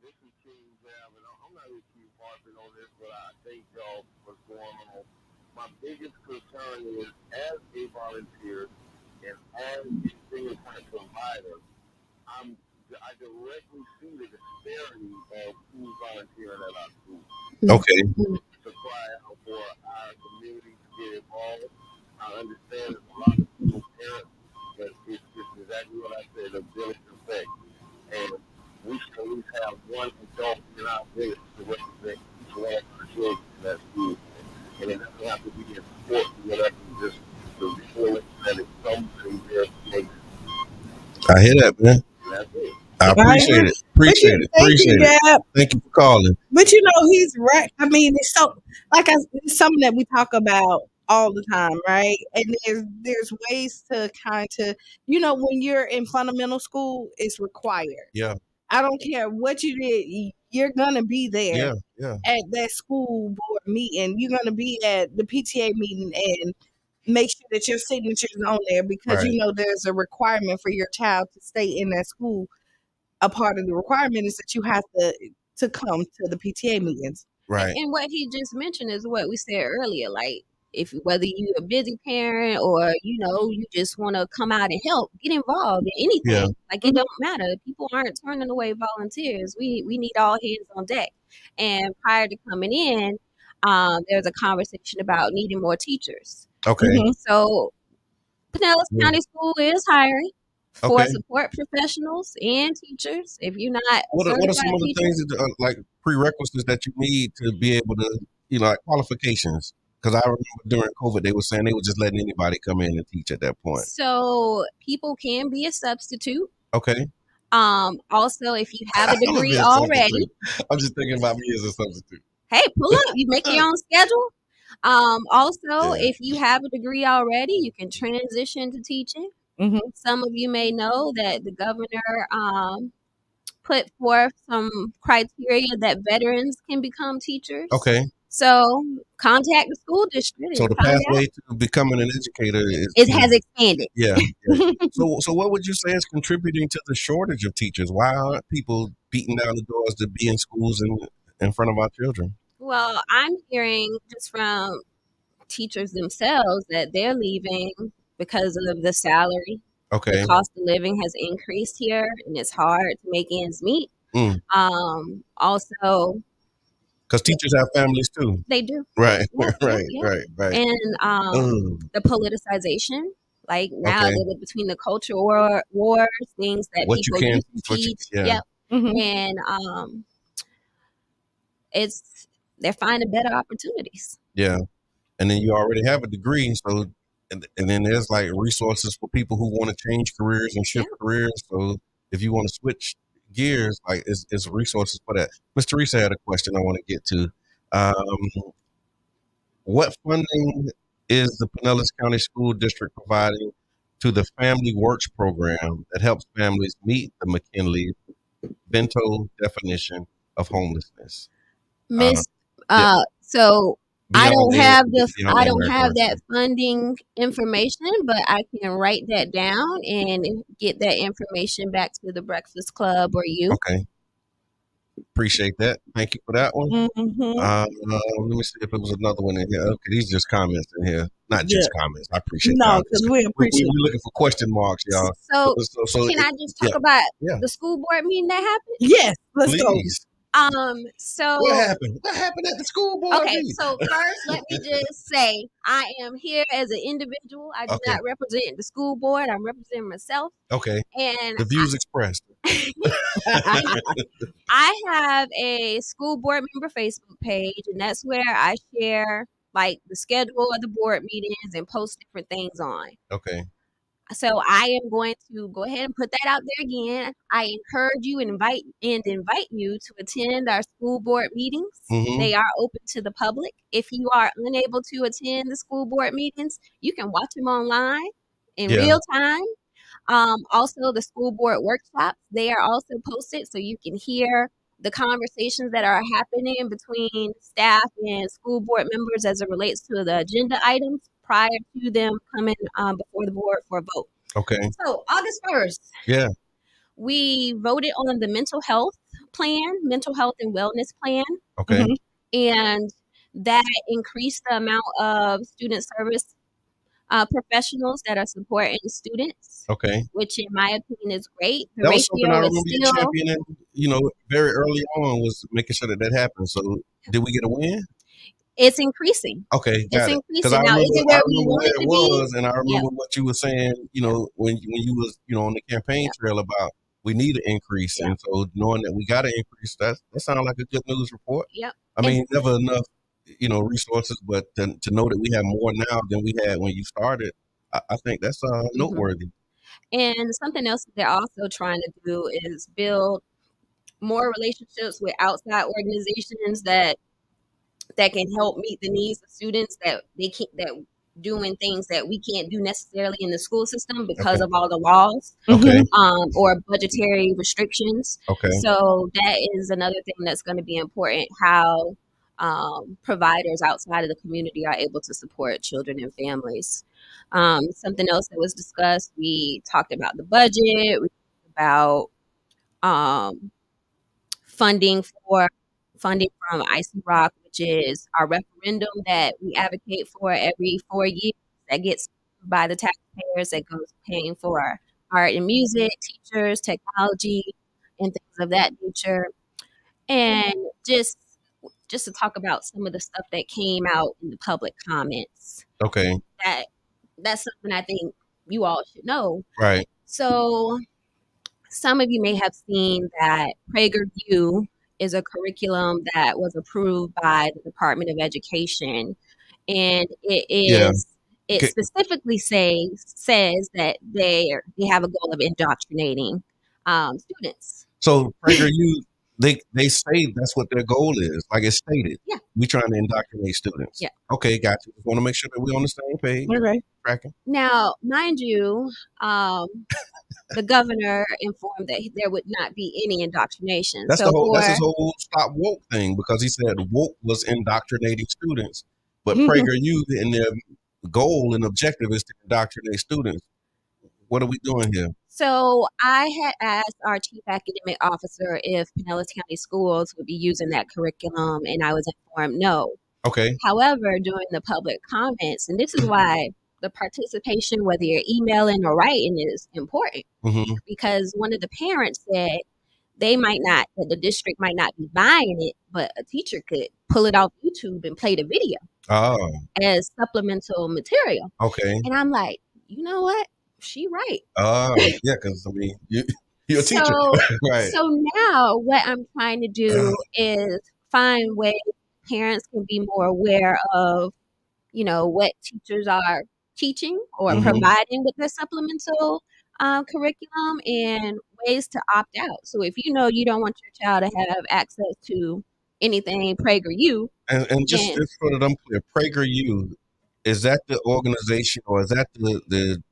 S10: This is King Jab, and I'm not really keep harping on this, but I thank y'all for going on. My biggest concern is, as a volunteer and as a single point provider, I directly see the disparity of who's volunteering at our school.
S1: Okay.
S10: To cry out for our community to get involved. I understand there's a lot of single parents, but it's exactly what I said, the village effect. And we should at least have one adult in our village to represent each one of our children in that school. And it doesn't have to be in sports or whatever, just to be sure that it's somebody there makes.
S1: I hear that, man.
S10: That's it.
S1: I appreciate it. Appreciate it. Thank you for calling.
S2: But you know, he's right. I mean, it's it's something that we talk about all the time, right? And there's ways to kind of, you know, when you're in fundamental school, it's required.
S1: Yeah.
S2: I don't care what you did, you're gonna be there.
S1: Yeah.
S2: At that school board meeting, you're gonna be at the PTA meeting and make sure that your signature is on there, because you know there's a requirement for your child to stay in that school. A part of the requirement is that you have to come to the PTA meetings.
S1: Right.
S9: And what he just mentioned is what we said earlier. Like, whether you're a busy parent or, you know, you just want to come out and help, get involved in anything.
S1: Yeah.
S9: Like, it don't matter. People aren't turning away volunteers. We need all hands on deck. And prior to coming in, there's a conversation about needing more teachers.
S1: Okay.
S9: So Pinellas County School is hiring for support professionals and teachers. If you're not,
S1: what are some of the things that like prerequisites that you need to be able to, you know, like qualifications? Because I remember during COVID, they were saying they were just letting anybody come in and teach at that point.
S9: So people can be a substitute.
S1: Okay.
S9: Also, if you have a degree already,
S1: I'm just thinking about me as a substitute.
S9: Hey, pull up. You make your own schedule. Also, if you have a degree already, you can transition to teaching. Some of you may know that the governor put forth some criteria that veterans can become teachers.
S1: Okay.
S9: So contact the school district.
S1: So the pathway to becoming an educator
S9: has expanded.
S1: Yeah. So what would you say is contributing to the shortage of teachers? Why aren't people beating down the doors to be in schools and in front of our children?
S9: Well, I'm hearing just from teachers themselves that they're leaving because of the salary.
S1: Okay.
S9: The cost of living has increased here, and it's hard to make ends meet. Also,
S1: because teachers have families too.
S9: They do.
S1: Right,
S9: Yeah,
S1: right,
S9: yeah.
S1: right.
S9: And the politicization, like now between the culture wars, things that
S1: what
S9: people
S1: you can
S9: used to teach.
S1: Yeah.
S9: And they're finding better opportunities.
S1: Yeah. And then you already have a degree, so and then there's like resources for people who want to change careers and shift careers. So if you want to switch gears, like it's resources for that. Ms. Teresa had a question I want to get to. What funding is the Pinellas County School District providing to the Family Works program that helps families meet the McKinley-Vento definition of homelessness?
S9: So I don't have that funding information, but I can write that down and get that information back to the Breakfast Club or you.
S1: Okay. Appreciate that. Thank you for that one. Let me see if there was another one in here. Okay, these are just comments in here. Not just comments. I appreciate that.
S2: No, because we appreciate
S1: We're looking for question marks, y'all.
S9: So can I just talk about the school board meeting that happened?
S2: Yes, let's go.
S9: So
S1: what happened? What happened at the school board?
S9: Okay, so first let me just say I am here as an individual. I do not represent the school board. I'm representing myself.
S1: Okay.
S9: And
S1: the views expressed.
S9: I have a school board member Facebook page, and that's where I share like the schedule of the board meetings and post different things on.
S1: Okay.
S9: So I am going to go ahead and put that out there again. I encourage you and invite you to attend our school board meetings. They are open to the public. If you are unable to attend the school board meetings, you can watch them online in real time. Also, the school board workshops, they are also posted so you can hear the conversations that are happening between staff and school board members as it relates to the agenda items prior to them coming before the board for a vote.
S1: Okay.
S9: So August 1st, we voted on the mental health and wellness plan.
S1: Okay.
S9: And that increased the amount of student service professionals that are supporting students.
S1: Okay.
S9: Which in my opinion is great.
S1: That was something I remember you championing, very early on, was making sure that happened. So did we get a win?
S9: It's increasing.
S1: Okay,
S9: got it.
S1: Because I remember where it was, and I remember what you were saying. When you was on the campaign trail about we need an increase, and so knowing that we got an increase, that sounded like a good news report.
S9: Yep.
S1: I mean, never enough, resources, but to know that we have more now than we had when you started, I think that's noteworthy.
S9: And something else that they're also trying to do is build more relationships with outside organizations that can help meet the needs of students that doing things that we can't do necessarily in the school system because of all the laws or budgetary restrictions.
S1: Okay.
S9: So that is another thing that's going to be important, how providers outside of the community are able to support children and families. Something else that was discussed, we talked about the budget, we talked about funding from Icy Rock, which is our referendum that we advocate for every 4 years, that gets by the taxpayers, that goes paying for art and music, teachers, technology, and things of that nature. And just to talk about some of the stuff that came out in the public comments.
S1: Okay.
S9: That's something I think you all should know.
S1: Right.
S9: So some of you may have seen that PragerU is a curriculum that was approved by the Department of Education, and it specifically says that they have a goal of indoctrinating students.
S1: So PragerU, they say that's what their goal is, like it's stated.
S9: Yeah,
S1: we're trying to indoctrinate students.
S9: Yeah.
S1: Okay, got you. Just want to make sure that we're on the same page.
S2: Okay.
S1: Tracking.
S9: Now, mind you, the governor informed that there would not be any indoctrination.
S1: That's that's his whole stop woke thing, because he said woke was indoctrinating students, but PragerU and their goal and objective is to indoctrinate students. What are we doing here?
S9: So I had asked our chief academic officer if Pinellas County Schools would be using that curriculum, and I was informed no.
S1: Okay.
S9: However, during the public comments, and this is why the participation, whether you're emailing or writing, is important, because one of the parents said that the district might not be buying it, but a teacher could pull it off YouTube and play the video as supplemental material.
S1: Okay.
S9: And I'm like, you know what? She right.
S1: Yeah, because I mean, you're a teacher, right?
S9: So now, what I'm trying to do is find ways parents can be more aware of, what teachers are teaching or providing with their supplemental curriculum and ways to opt out. So if you know you don't want your child to have access to anything PragerU,
S1: and just so that I'm clear, PragerU, is that the organization or is that the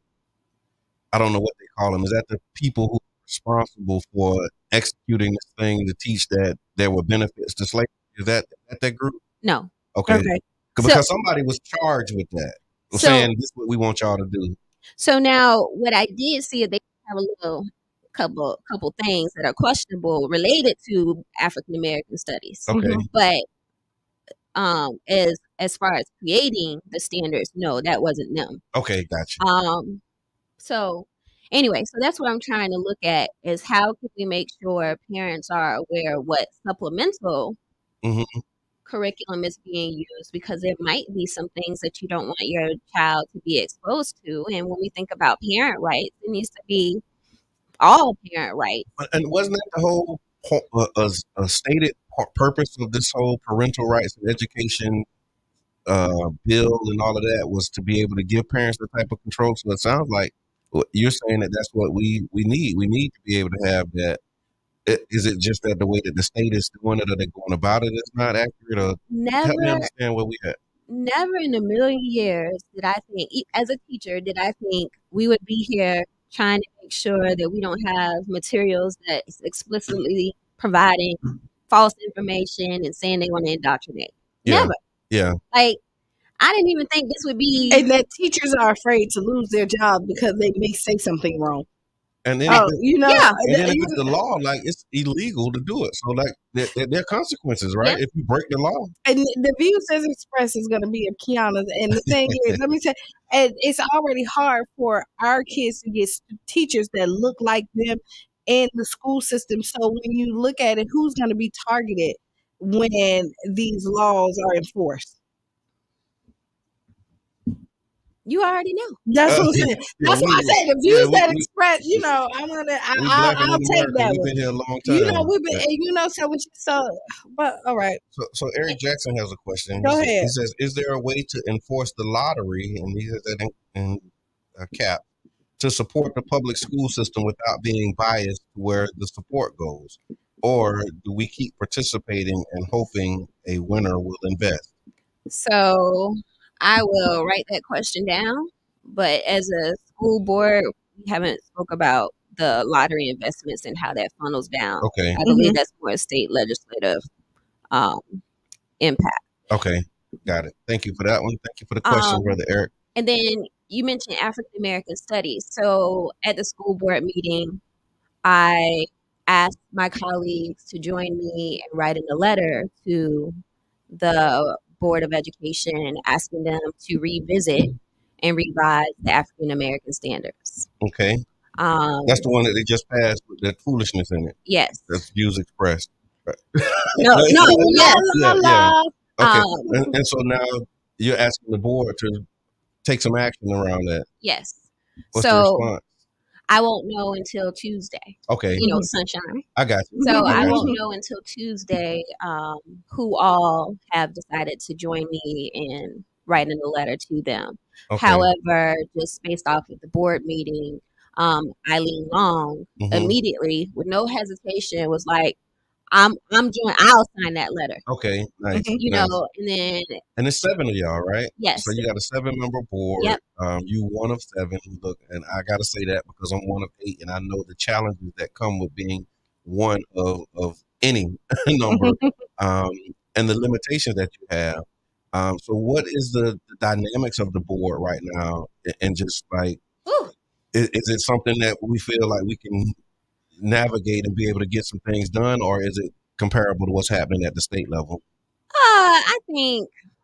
S1: I don't know what they call them. Is that the people who are responsible for executing this thing to teach that there were benefits to slavery? Is that group?
S9: No.
S1: Okay. Because somebody was charged with that, saying this is what we want y'all to do.
S9: So now, what I did see is they have a little couple things that are questionable related to African American studies.
S1: Okay.
S9: But as far as creating the standards, no, that wasn't them.
S1: Okay, gotcha.
S9: So anyway, so that's what I'm trying to look at is how can we make sure parents are aware of what supplemental curriculum is being used, because there might be some things that you don't want your child to be exposed to. And when we think about parent rights, it needs to be all parent rights.
S1: And wasn't that the whole stated purpose of this whole parental rights and education bill and all of that was to be able to give parents the type of control? So it sounds like you're saying that that's what we need. We need to be able to have that. Is it just that the way that the state is doing it or they're going about it is not accurate? Or help me understand where we at.
S9: Never in a million years did I think, as a teacher, we would be here trying to make sure that we don't have materials that is explicitly providing false information and saying they want to indoctrinate.
S1: Yeah.
S9: Never.
S1: Yeah.
S9: Like, I didn't even think this would be.
S2: And that teachers are afraid to lose their job because they may say something wrong.
S1: And then,
S2: and
S1: then if it's the law, like it's illegal to do it. So like there are consequences, right? If you break the law.
S2: And the views as expressed is going to be of Kiana's. And the thing is, let me say, and it's already hard for our kids to get teachers that look like them in the school system. So when you look at it, who's going to be targeted when these laws are enforced?
S9: You already know.
S2: That's what I'm saying. That's why I say the views that express, I'll take that one.
S1: We've been here a long time.
S2: But all right.
S1: So Eric Jackson has a question.
S2: Go ahead.
S1: He says, is there a way to enforce the lottery, and he says that in a cap, to support the public school system without being biased to where the support goes? Or do we keep participating and hoping a winner will invest?
S9: So I will write that question down, but as a school board, we haven't spoke about the lottery investments and how that funnels down.
S1: Okay.
S9: I believe that's more a state legislative impact.
S1: Okay, got it. Thank you for that one. Thank you for the question, Brother Eric.
S9: And then you mentioned African American studies. So at the school board meeting, I asked my colleagues to join me in writing a letter to the Board of Education asking them to revisit and revise the African American standards.
S1: Okay. That's the one that they just passed with that foolishness in it.
S9: Yes.
S1: That's views expressed. Right.
S9: No, yes.
S1: Yeah. Okay. And so now you're asking the board to take some action around that.
S9: Yes.
S1: What's the response?
S9: I won't know until Tuesday.
S1: Okay.
S9: Sunshine.
S1: I got you.
S9: So I won't know until Tuesday who all have decided to join me in writing a letter to them. Okay. However, just based off of the board meeting, Eileen Long immediately, with no hesitation, was like, I'm joining. I'll sign that letter.
S1: Okay, nice. And it's 7 of y'all, right?
S9: Yes.
S1: So you got a 7-member board.
S9: Yep.
S1: You one of 7. Look, and I got to say that because I'm one of 8, and I know the challenges that come with being one of any number, and the limitations that you have. So what is the dynamics of the board right now? And just like, is it something that we feel like we can navigate and be able to get some things done, or is it comparable to what's happening at the state level?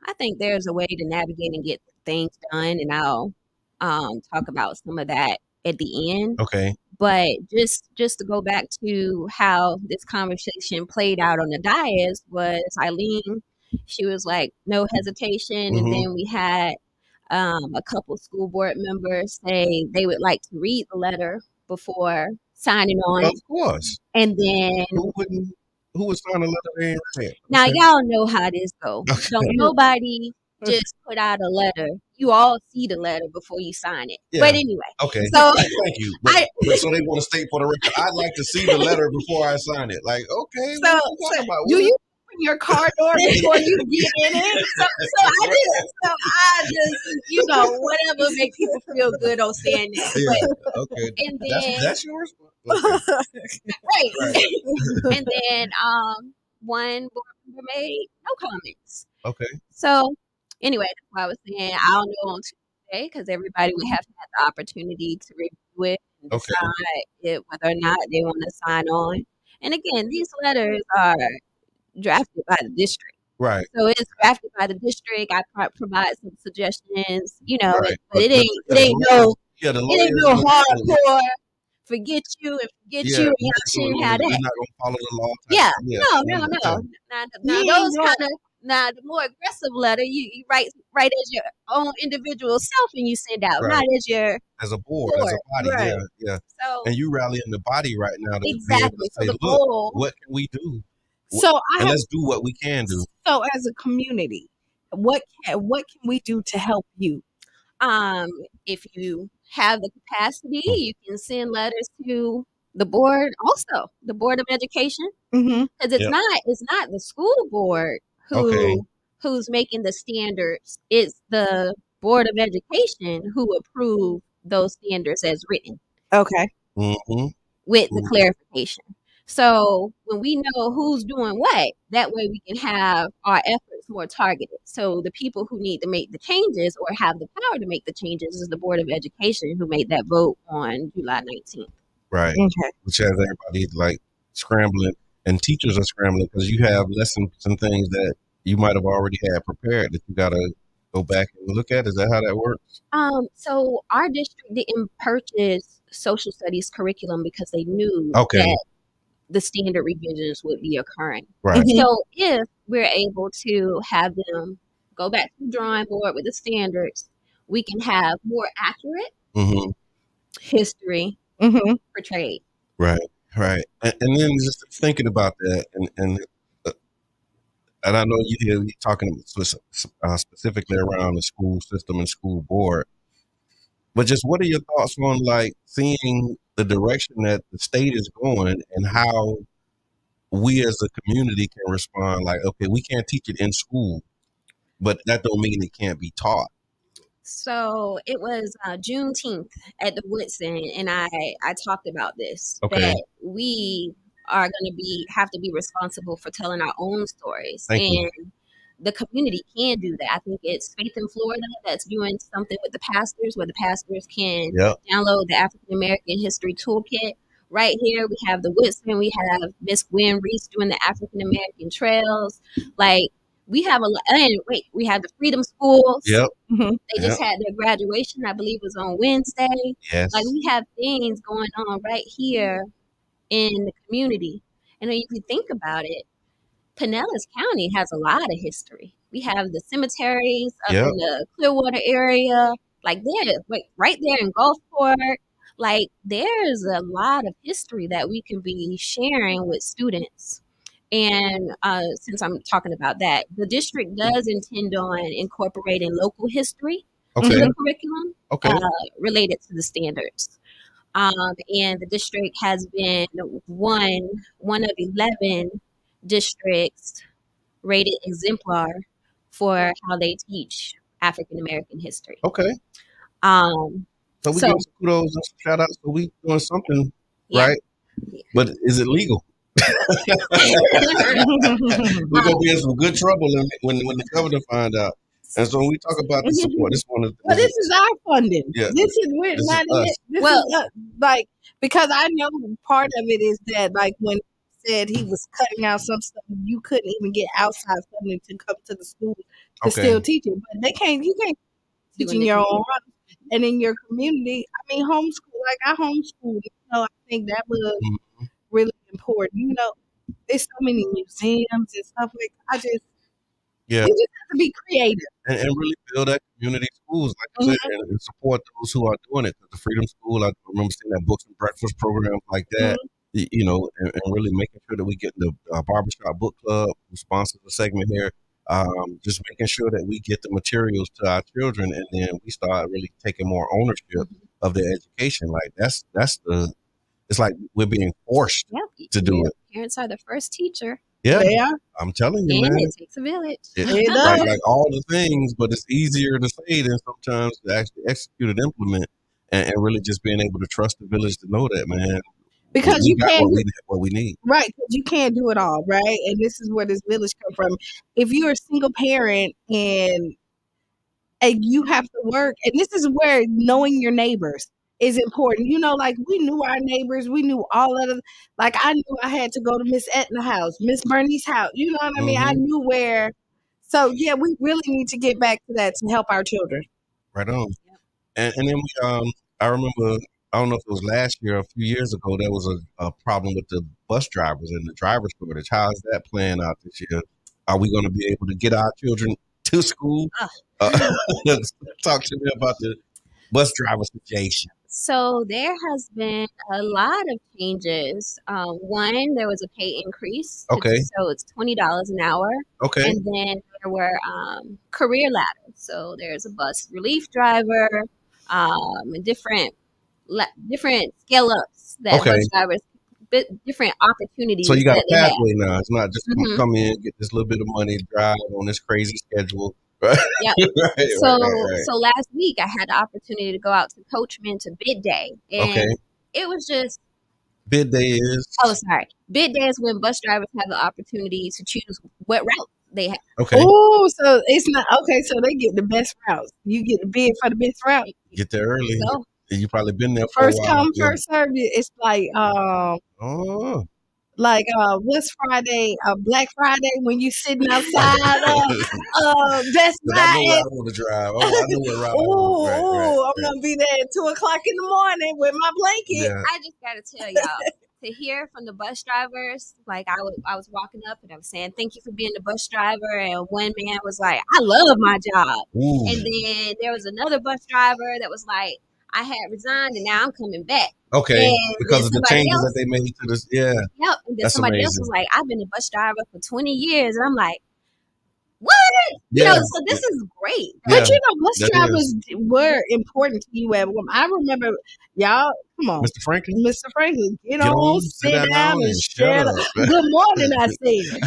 S9: I think there's a way to navigate and get things done, and I'll talk about some of that at the end.
S1: Okay.
S9: But just to go back to how this conversation played out on the dais was Eileen. She was like, no hesitation, and then we had a couple school board members say they would like to read the letter before signing on.
S1: Of course.
S9: And then
S1: who would sign a letter they ain't read?
S9: Now y'all know how this goes. Don't nobody just put out a letter. You all see the letter before you sign it. Yeah. But anyway.
S1: Okay.
S9: So
S1: thank you. But so they want to state for the record, I'd like to see the letter before I sign it. Like, okay.
S2: So do you open your car door before you get in it? So I just whatever makes people feel good on saying that.
S1: Yeah. Okay.
S9: And then
S1: that's yours.
S9: Okay. Right. And then one board member made no comments.
S1: Okay.
S9: So anyway, that's why I was saying I'll know on Tuesday because everybody would have to have the opportunity to review it and decide whether or not they want to sign on. And again, these letters are drafted by the district.
S1: Right.
S9: So it's drafted by the district. I provide some suggestions,
S1: right.
S9: But it ain't no hardcore. Forget you and forget you. And y'all shouldn't have that.
S1: We're not gonna follow the law.
S9: No. Now those kind of the more aggressive letter you write as your own individual self and you send out, not
S1: as a board, as a body. Right. Yeah. So and you rally in the body right now to
S9: exactly.
S1: Say,
S9: so
S1: look, what can we do? Let's do what we can do.
S2: So as a community, what can we do to help you?
S9: If you have the capacity, you can send letters to the board, also the Board of Education, because it's not the school board who's making the standards. It's the Board of Education who approve those standards as written.
S2: Okay.
S9: With the clarification. So when we know who's doing what, that way we can have our efforts more targeted. So the people who need to make the changes or have the power to make the changes is the Board of Education who made that vote on July 19th.
S1: Right.
S2: Okay.
S1: Which has everybody like scrambling, and teachers are scrambling because you have lessons and things that you might have already had prepared that you got to go back and look at. Is that how that works?
S9: So our district didn't purchase social studies curriculum because they knew that the standard revisions would be occurring.
S1: Right.
S9: So if we're able to have them go back to the drawing board with the standards, we can have more accurate history portrayed.
S1: Right. And then just thinking about that, and I know you're talking specifically around the school system and school board, but just what are your thoughts on like seeing the direction that the state is going and how we as a community can respond? Like, okay, we can't teach it in school, but that don't mean it can't be taught.
S9: So it was Juneteenth at the Woodson, and I talked about this, that we are going to have to be responsible for telling our own stories. The community can do that. I think it's Faith in Florida that's doing something with the pastors, where the pastors can download the African American History Toolkit. Right here, we have the Woodson. We have Miss Gwen Reese doing the African American Trails. Like, we have we have the Freedom Schools.
S1: Yep.
S9: They just had their graduation, I believe, was on Wednesday.
S1: Yes.
S9: Like, we have things going on right here in the community. And if you think about it, Pinellas County has a lot of history. We have the cemeteries up in the Clearwater area, like right there in Gulfport. Like, there's a lot of history that we can be sharing with students. And since I'm talking about that, the district does intend on incorporating local history into the curriculum related to the standards. And the district has been one of 11 districts rated exemplar for how they teach African American history.
S1: Okay. So we give some kudos and some shout outs. So we doing something right, but is it legal? We're gonna be in some good trouble when the governor find out. And so when we talk about the support, this one.
S2: Well, this is our funding.
S1: Yeah,
S2: this is we're
S1: this
S2: not
S1: is
S2: in
S1: us.
S2: it. This is like, because I know part of it is that, like, when he said he was cutting out some stuff, you couldn't even get outside funding to come to the school to still teach it. But they can't. You can't teach in your own house and in your community. I mean, homeschool. Like, I homeschooled. I think that was really important. There's so many museums and stuff like that. We just have to be creative
S1: and really build that community schools, like I said, and support those who are doing it. The Freedom School, I remember seeing that books and breakfast program like that. And really making sure that we get the barbershop book club, who sponsors the segment here. Just making sure that we get the materials to our children, and then we start really taking more ownership of their education. Like it's like we're being forced to do it.
S9: Parents are the first teacher.
S1: Yeah, I'm telling you,
S9: and
S1: man.
S9: it takes a village.
S1: Like all the things, but it's easier to say than sometimes to actually execute and implement, and really just being able to trust the village to know that, man.
S2: Because you can't
S1: what we need,
S2: right? Because you can't do it all, right? And this is where this village come from. If you're a single parent and you have to work, and this is where knowing your neighbors is important. Like, we knew our neighbors, we knew all of them. Like, I knew I had to go to Miss Etna's house, Miss Bernie's house. You know what I mean? I knew where. So yeah, we really need to get back to that to help our children.
S1: Right on. And then we I remember, I don't know if it was last year or a few years ago, there was a problem with the bus drivers and the driver shortage. How is that playing out this year? Are we going to be able to get our children to school? Talk to me about the bus driver situation.
S9: So there has been a lot of changes. One, there was a pay increase.
S1: Okay.
S9: So it's $20 an hour.
S1: Okay.
S9: And then there were career ladders. So there's a bus relief driver, and different scale ups that bus drivers, different opportunities.
S1: So you got a pathway now. It's not just come in, get this little bit of money, drive on this crazy schedule. Right.
S9: Yep.
S1: right.
S9: So last week I had the opportunity to go out to Coachman to bid day, and it was just
S1: bid day is.
S9: Oh, sorry. Bid day is when bus drivers have the opportunity to choose what route they have.
S1: Okay.
S2: Oh, so it's not okay. So they get the best routes. You get the bid for the best route.
S1: Get there early.
S9: So,
S1: you probably been there for
S2: first
S1: a while.
S2: Come, first serve. It's like like what's Friday? Black Friday when you sitting outside Best Buy.
S1: I know where I want to drive. I know where route.
S2: I'm gonna be there at 2:00 in the morning with my blanket.
S9: I just gotta tell y'all, to hear from the bus drivers, like I was walking up and I was saying, "Thank you for being the bus driver," and one man was like, "I love my job," and then there was another bus driver that was like, "I had resigned and now I'm coming back."
S1: Okay,
S9: and
S1: because of the changes that they made to this. Yeah.
S9: Yep. And then somebody else was like, "I've been a bus driver for 20 years," and I'm like, "What?" So this is great.
S2: But bus drivers were important to you at one. I remember y'all. Come on,
S1: Mr. Franklin,
S2: get on, sit down, and shut up. Good morning, I said.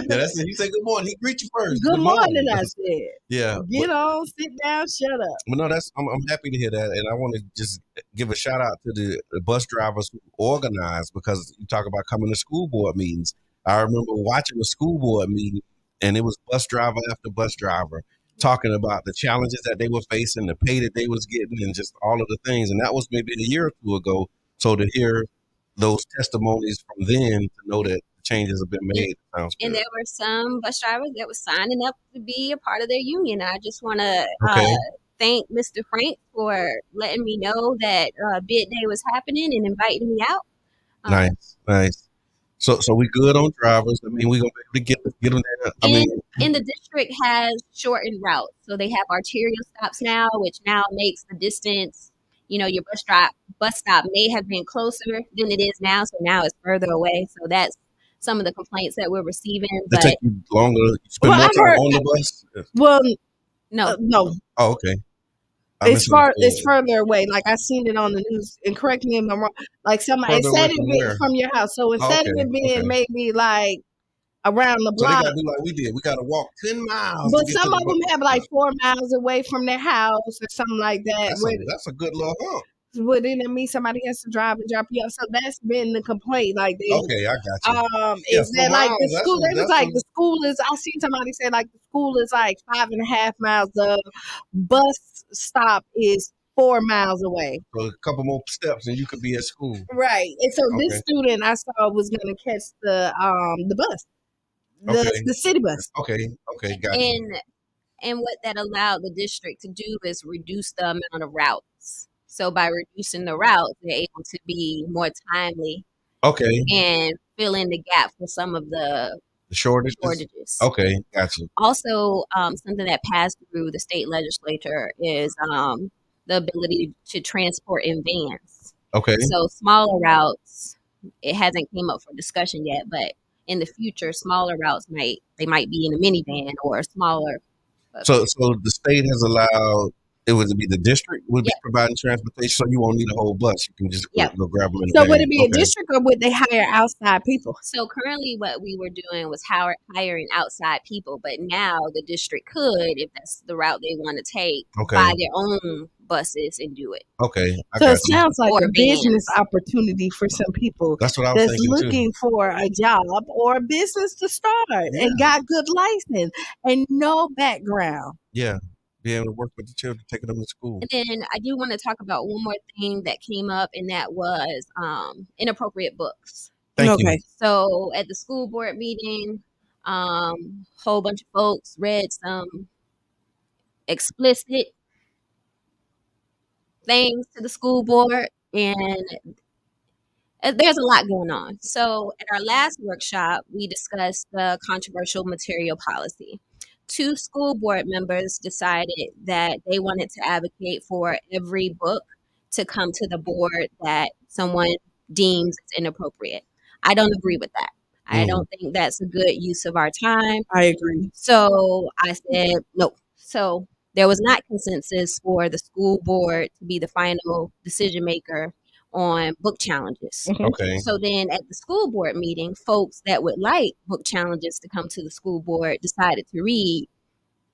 S1: That's it. He said good morning. He greet you first.
S2: Good morning, I said.
S1: Yeah.
S2: Get on, sit down, shut up.
S1: But no, I'm happy to hear that, and I want to just give a shout out to the bus drivers who organize, because you talk about coming to school board meetings. I remember watching a school board meeting, and it was bus driver after bus driver talking about the challenges that they were facing, the pay that they was getting, and just all of the things. And that was maybe a year or two ago. So to hear those testimonies from then, to know that changes have been made, sounds good.
S9: And there were some bus drivers that were signing up to be a part of their union. I just want to thank Mr. Frank for letting me know that bid day was happening and inviting me out.
S1: Nice. So we good on drivers. I mean, we're going to be able to get them there.
S9: And the district has shortened routes. So they have arterial stops now, which now makes the distance, your bus stop may have been closer than it is now. So now it's further away. So that's some of the complaints that we're receiving.
S1: They take you longer, spend more time on the bus?
S2: Well,
S9: no.
S1: Oh, okay.
S2: It's further away. Like, I seen it on the news, and correct me if I'm wrong. Like, somebody said it from your house. So instead of it being maybe like around the block,
S1: so they gotta do like we did. We gotta walk 10 miles.
S2: But some of them have like 4 miles away from their house or something like that.
S1: That's a good little hump.
S2: Well, then that means somebody has to drive and drop you off. So that's been the complaint. Like they,
S1: Okay, I got you.
S2: is that like the school? They was like the school is. I seen somebody say like the school is like 5.5 miles. The bus stop is 4 miles away.
S1: So a couple more steps and you could be at school.
S2: Right. And so this student I saw was going to catch the bus, the city bus.
S1: Okay, gotcha.
S9: And what that allowed the district to do is reduce the amount of routes. So by reducing the routes, they're able to be more timely.
S1: Okay.
S9: And fill in the gap for some of the shortages.
S1: Okay, gotcha.
S9: Also, something that passed through the state legislature is the ability to transport in vans.
S1: Okay.
S9: So smaller routes, it hasn't came up for discussion yet, but in the future, smaller routes might be in a minivan or smaller.
S1: So the state has allowed it would be the district would be providing transportation, so you won't need a whole bus. You can just go grab them in the van.
S2: Would it be a district or would they hire outside people?
S9: So currently what we were doing was hiring outside people, but now the district could, if that's the route they want to take, buy their own buses and do it.
S1: Okay.
S2: So it sounds like a business opportunity for some people
S1: that's what I was thinking
S2: looking for a job or a business to start and got good license and no background.
S1: Yeah. Be able to work with the children, taking them to school.
S9: And then I do want to talk about one more thing that came up, and that was inappropriate books.
S1: Thank you.
S9: So at the school board meeting, whole bunch of folks read some explicit things to the school board, and there's a lot going on. So at our last workshop, we discussed the controversial material policy. 2 school board members decided that they wanted to advocate for every book to come to the board that someone deems is inappropriate. I don't agree with that. I don't think that's a good use of our time.
S2: I agree.
S9: So I said no. So there was not consensus for the school board to be the final decision maker on book challenges.
S1: Okay.
S9: So then at the school board meeting, folks that would like book challenges to come to the school board decided to read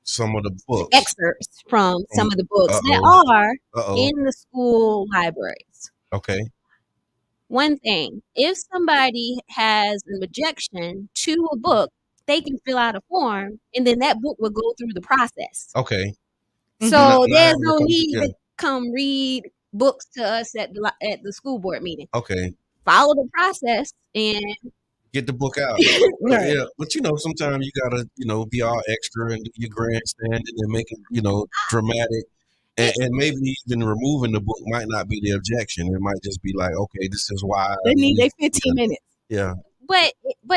S1: some of the books,
S9: excerpts from some of the books that are in the school libraries.
S1: Okay.
S9: One thing, if somebody has an objection to a book, they can fill out a form and then that book will go through the process.
S1: Okay.
S9: So there's no need to come read books to us at the school board meeting.
S1: Okay.
S9: Follow the process and
S1: get the book out. But sometimes you gotta, be all extra and do your grandstand and make it, dramatic. And maybe even removing the book might not be the objection. It might just be like, okay, this is why
S2: they need their 15 minutes.
S1: Yeah.
S9: But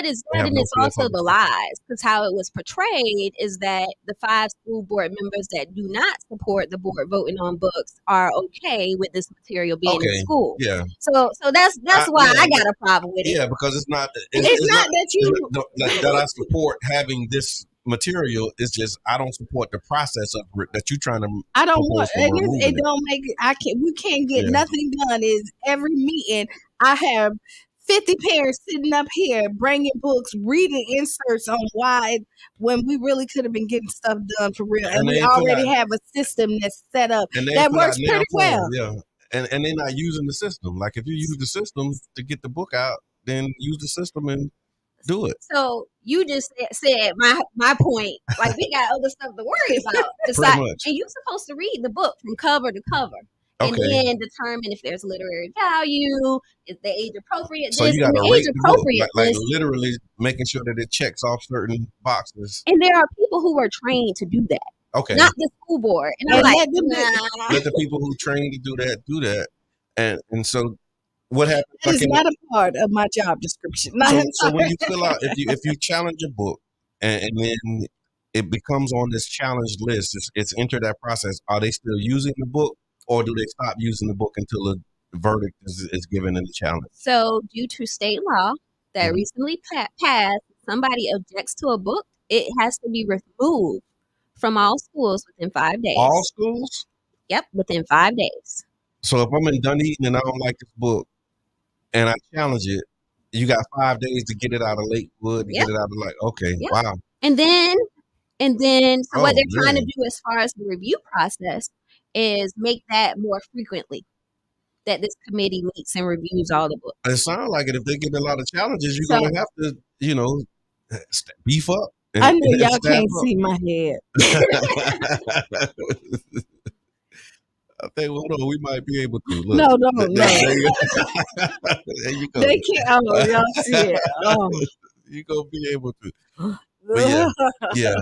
S9: it's that, and it's also the lies, because how it was portrayed is that the 5 school board members that do not support the board voting on books are okay with this material being in school.
S1: Yeah.
S9: So that's why I got a problem with it.
S1: Yeah, because it's not that I support having this material. It's just I don't support the process of that you're trying to.
S2: I don't want it. Don't make it. We can't get nothing done. Is every meeting I have 50 parents sitting up here bringing books, reading inserts on why when we really could have been getting stuff done for real. And we already have a system that's set up that works pretty well.
S1: Yeah. And they're not using the system. Like if you use the system to get the book out, then use the system and do it.
S9: So you just said my point. Like we got other stuff to worry about. And you're supposed to read the book from cover to cover. And then determine if there's literary value, is the age appropriate.
S1: So you got to rate the book, like literally making sure that it checks off certain boxes.
S9: And there are people who are trained to do that.
S1: Okay.
S9: Not the school board. And I'm like,
S1: let the people who train to do that. And so what happens?
S2: That is not a part of my job description.
S1: So when you fill out, if you challenge a book and then it becomes on this challenge list, it's entered that process. Are they still using the book? Or do they stop using the book until the verdict is given in the challenge?
S9: So due to state law that recently passed, somebody objects to a book, it has to be removed from all schools within 5 days.
S1: All schools?
S9: Yep, within 5 days.
S1: So if I'm in Dunedin and I don't like this book and I challenge it, you got 5 days to get it out of Lakewood, get it out of wow.
S9: And then what they're trying to do as far as the review process is make that more frequently. that this committee meets and reviews all the books.
S1: It sounds like it. If they get a lot of challenges, you're going to have to, beef up.
S2: I know y'all can't see my head.
S1: I think, hold on, we might be able to. Look.
S2: No.
S1: There you go.
S2: They can't. Oh, y'all see it. Oh.
S1: You're going to be able to. But yeah.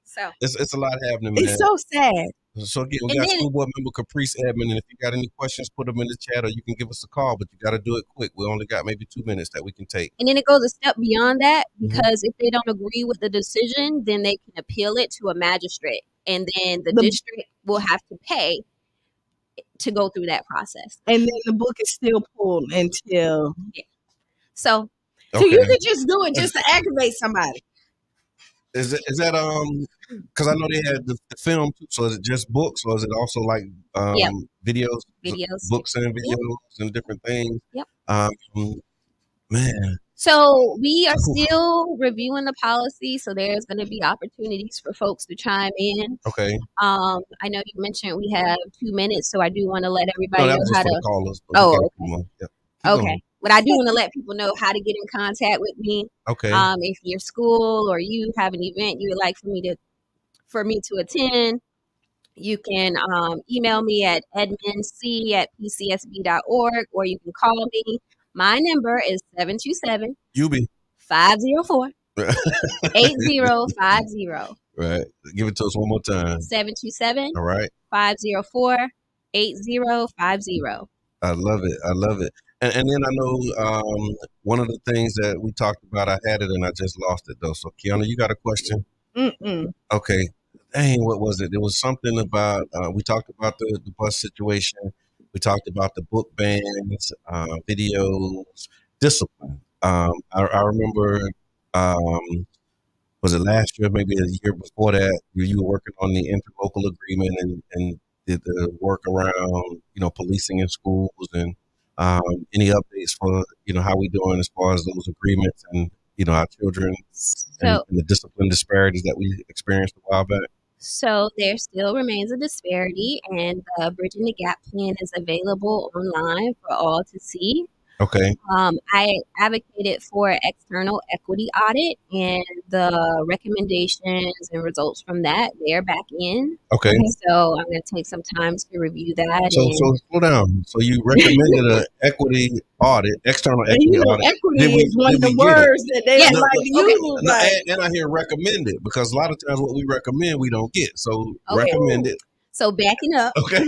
S9: So
S1: it's a lot happening, man.
S2: It's so sad.
S1: So again, we got school board member Caprice Edmond, and if you got any questions, put them in the chat, or you can give us a call. But you got to do it quick. We only got maybe 2 minutes that we can take.
S9: And then it goes a step beyond that, because if they don't agree with the decision, then they can appeal it to a magistrate, and then the district will have to pay to go through that process.
S2: And then the book is still pulled until
S9: So
S2: you could just do it just to aggravate somebody.
S1: Is that because I know they had the film too, so is it just books, or is it also like videos, books and videos and different things? Man.
S9: So we are still reviewing the policy, so there's going to be opportunities for folks to chime in.
S1: Okay.
S9: I know you mentioned we have 2 minutes, so I do want to let everybody know how to
S1: call us.
S9: Okay. But I do want to let people know how to get in contact with me.
S1: Okay.
S9: If your school or you have an event you would like for me to attend, you can email me at edmondc@pcsb.org, or you can call me. My number is 727 504 8050.
S1: Right. Give it to us one more time.
S9: 727
S1: All right.
S9: 504 8050.
S1: I love it. And then I know one of the things that we talked about, I had it and I just lost it though. So Kiana, you got a question? Okay. Dang, what was it? There was something about, we talked about the bus situation. We talked about the book bans, videos, discipline. I remember, was it last year, maybe a year before that, you were working on the interlocal agreement and did the work around, policing in schools, and any updates for, how we doing as far as those agreements and, our children and the discipline disparities that we experienced a while back?
S9: So there still remains a disparity, and the Bridging the Gap plan is available online for all to see.
S1: Okay.
S9: I advocated for an external equity audit, and the recommendations and results from that, they're back in.
S1: Okay.
S9: So I'm going to take some time to review that.
S1: So slow down. So you recommended an equity audit, external equity audit.
S2: Equity is one of the words that they like to use.
S1: And I hear recommended, because a lot of times what we recommend, we don't get. So recommended.
S9: So backing up.
S1: Okay.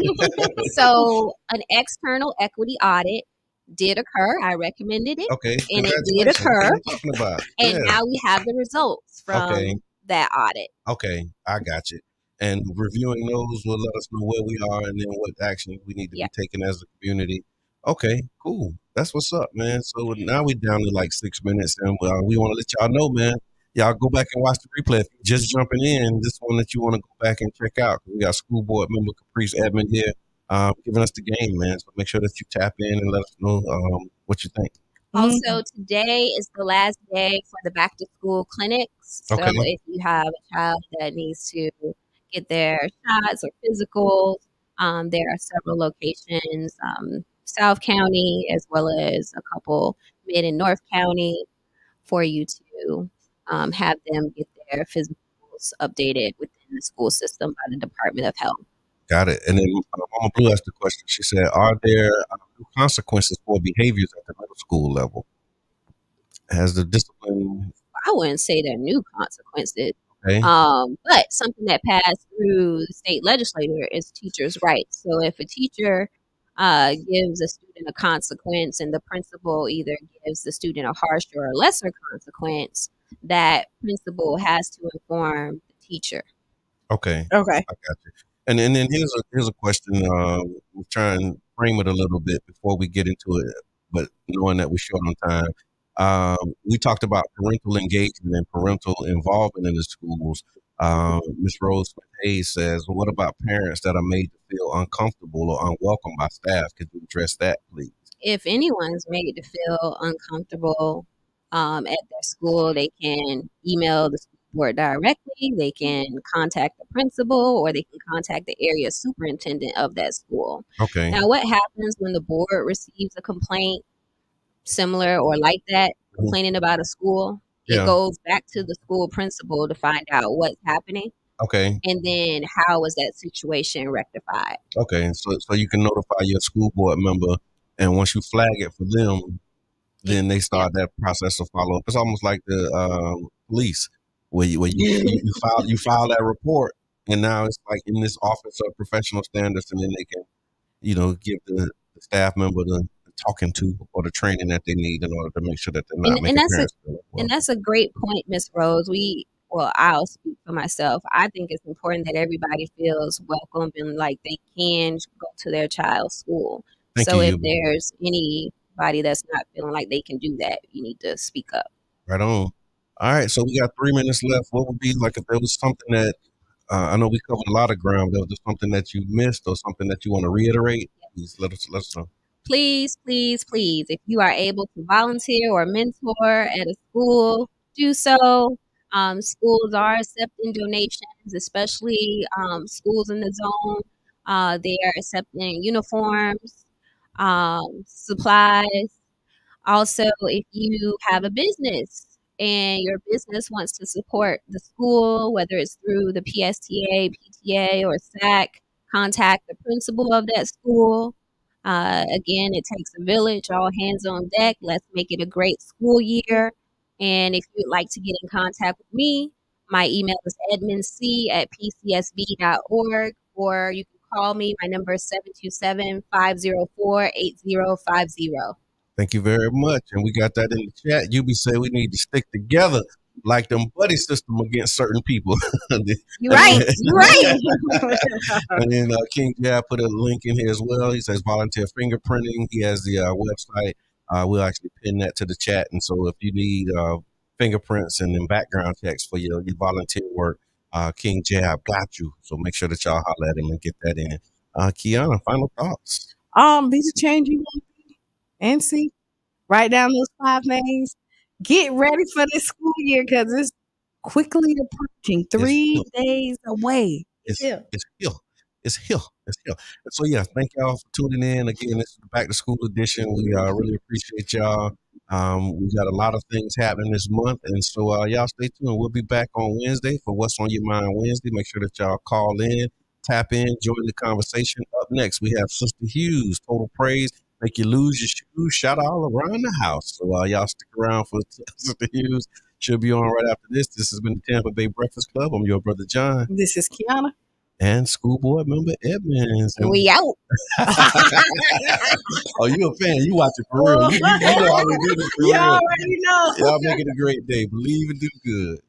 S9: So an external equity audit did occur. I recommended it.
S1: Okay.
S9: And it did occur.
S1: What are you talking about?
S9: And now we have the results from that audit.
S1: Okay. I got you. And reviewing those will let us know where we are and then what action we need to be taking as a community. Okay, cool. That's what's up, man. So now we're down to like 6 minutes, and we want to let y'all know, man. Y'all go back and watch the replay. If you're just jumping in, this one that you want to go back and check out. We got school board member Caprice Edmond here. Giving us the game, man. So make sure that you tap in and let us know what you think.
S9: Also, today is the last day for the back to school clinics. So if you have a child that needs to get their shots or physicals, there are several locations, South County, as well as a couple Mid and North County, for you to have them get their physicals updated within the school system by the Department of Health.
S1: Got it. And then Mama Blue asked the question. She said, are there consequences for behaviors at the middle school level? Has the discipline...
S9: I wouldn't say there are new consequences.
S1: Okay.
S9: But something that passed through the state legislature is teachers' rights. So if a teacher gives a student a consequence and the principal either gives the student a harsher or lesser consequence, that principal has to inform the teacher.
S1: Okay. I got you. And then here's a question. We'll try and frame it a little bit before we get into it, but knowing that we're short on time. We talked about parental engagement and parental involvement in the schools. Ms. Rose Hayes says, what about parents that are made to feel uncomfortable or unwelcome by staff? Could you address that, please?
S9: If anyone's made to feel uncomfortable at their school, they can email the school board directly. They can contact the principal, or they can contact the area superintendent of that school.
S1: Okay.
S9: Now, what happens when the board receives a complaint similar or like that, complaining about a school? It goes back to the school principal to find out what's happening.
S1: Okay.
S9: And then how is that situation rectified?
S1: Okay. So you can notify your school board member, and once you flag it for them, then they start that process of follow up. It's almost like the police, where you file that report, and now it's like in this office of professional standards, and then they can, give the staff member the talking to or the training that they need in order to make sure that they're not making parents feel well.
S9: And that's a great point, Miss Rose. I'll speak for myself. I think it's important that everybody feels welcome and like they can go to their child's school. If there's anybody that's not feeling like they can do that, you need to speak up.
S1: Right on. All right, so we got 3 minutes left. What would be like if there was something that I know we covered a lot of ground, but if there's something that you missed or something that you want to reiterate, please let us know.
S9: Please, please, please, if you are able to volunteer or mentor at a school, do so. Schools are accepting donations, especially schools in the zone. They are accepting uniforms, supplies. Also, if you have a business and your business wants to support the school, whether it's through the PSTA, PTA, or SAC, contact the principal of that school. Again, it takes a village, all hands on deck. Let's make it a great school year. And if you'd like to get in contact with me, my email is edmondc@pcsb.org, or you can call me. My number is 727-504-8050.
S1: Thank you very much. And we got that in the chat. UB said we need to stick together like them buddy system against certain people.
S9: You're right. You're right.
S1: And then King Jab put a link in here as well. He says volunteer fingerprinting. He has the website. We'll actually pin that to the chat. And so if you need fingerprints and then background checks for your volunteer work, King Jab got you. So make sure that y'all holler at him and get that in. Kiana, final thoughts.
S2: Be the change you want to be and see. Write down those 5 names. Get ready for this school year because it's quickly approaching. 3 days away.
S1: It's here. And so, thank y'all for tuning in. Again, this is the Back to School edition. We really appreciate y'all. We got a lot of things happening this month. And so, y'all stay tuned. We'll be back on Wednesday for What's on Your Mind Wednesday. Make sure that y'all call in, tap in, join the conversation. Up next, we have Sister Hughes, Total Praise. Make you lose your shoes, shout all around the house. So y'all stick around for Sister Hughes. She'll be on right after this. This has been the Tampa Bay Breakfast Club. I'm your brother, John.
S2: This is Kiana.
S1: And school board member Edmonds. And
S9: we out.
S1: Oh, you a fan. You watch it for real. You know how we do this for real.
S2: You already know.
S1: Y'all make it a great day. Believe and do good.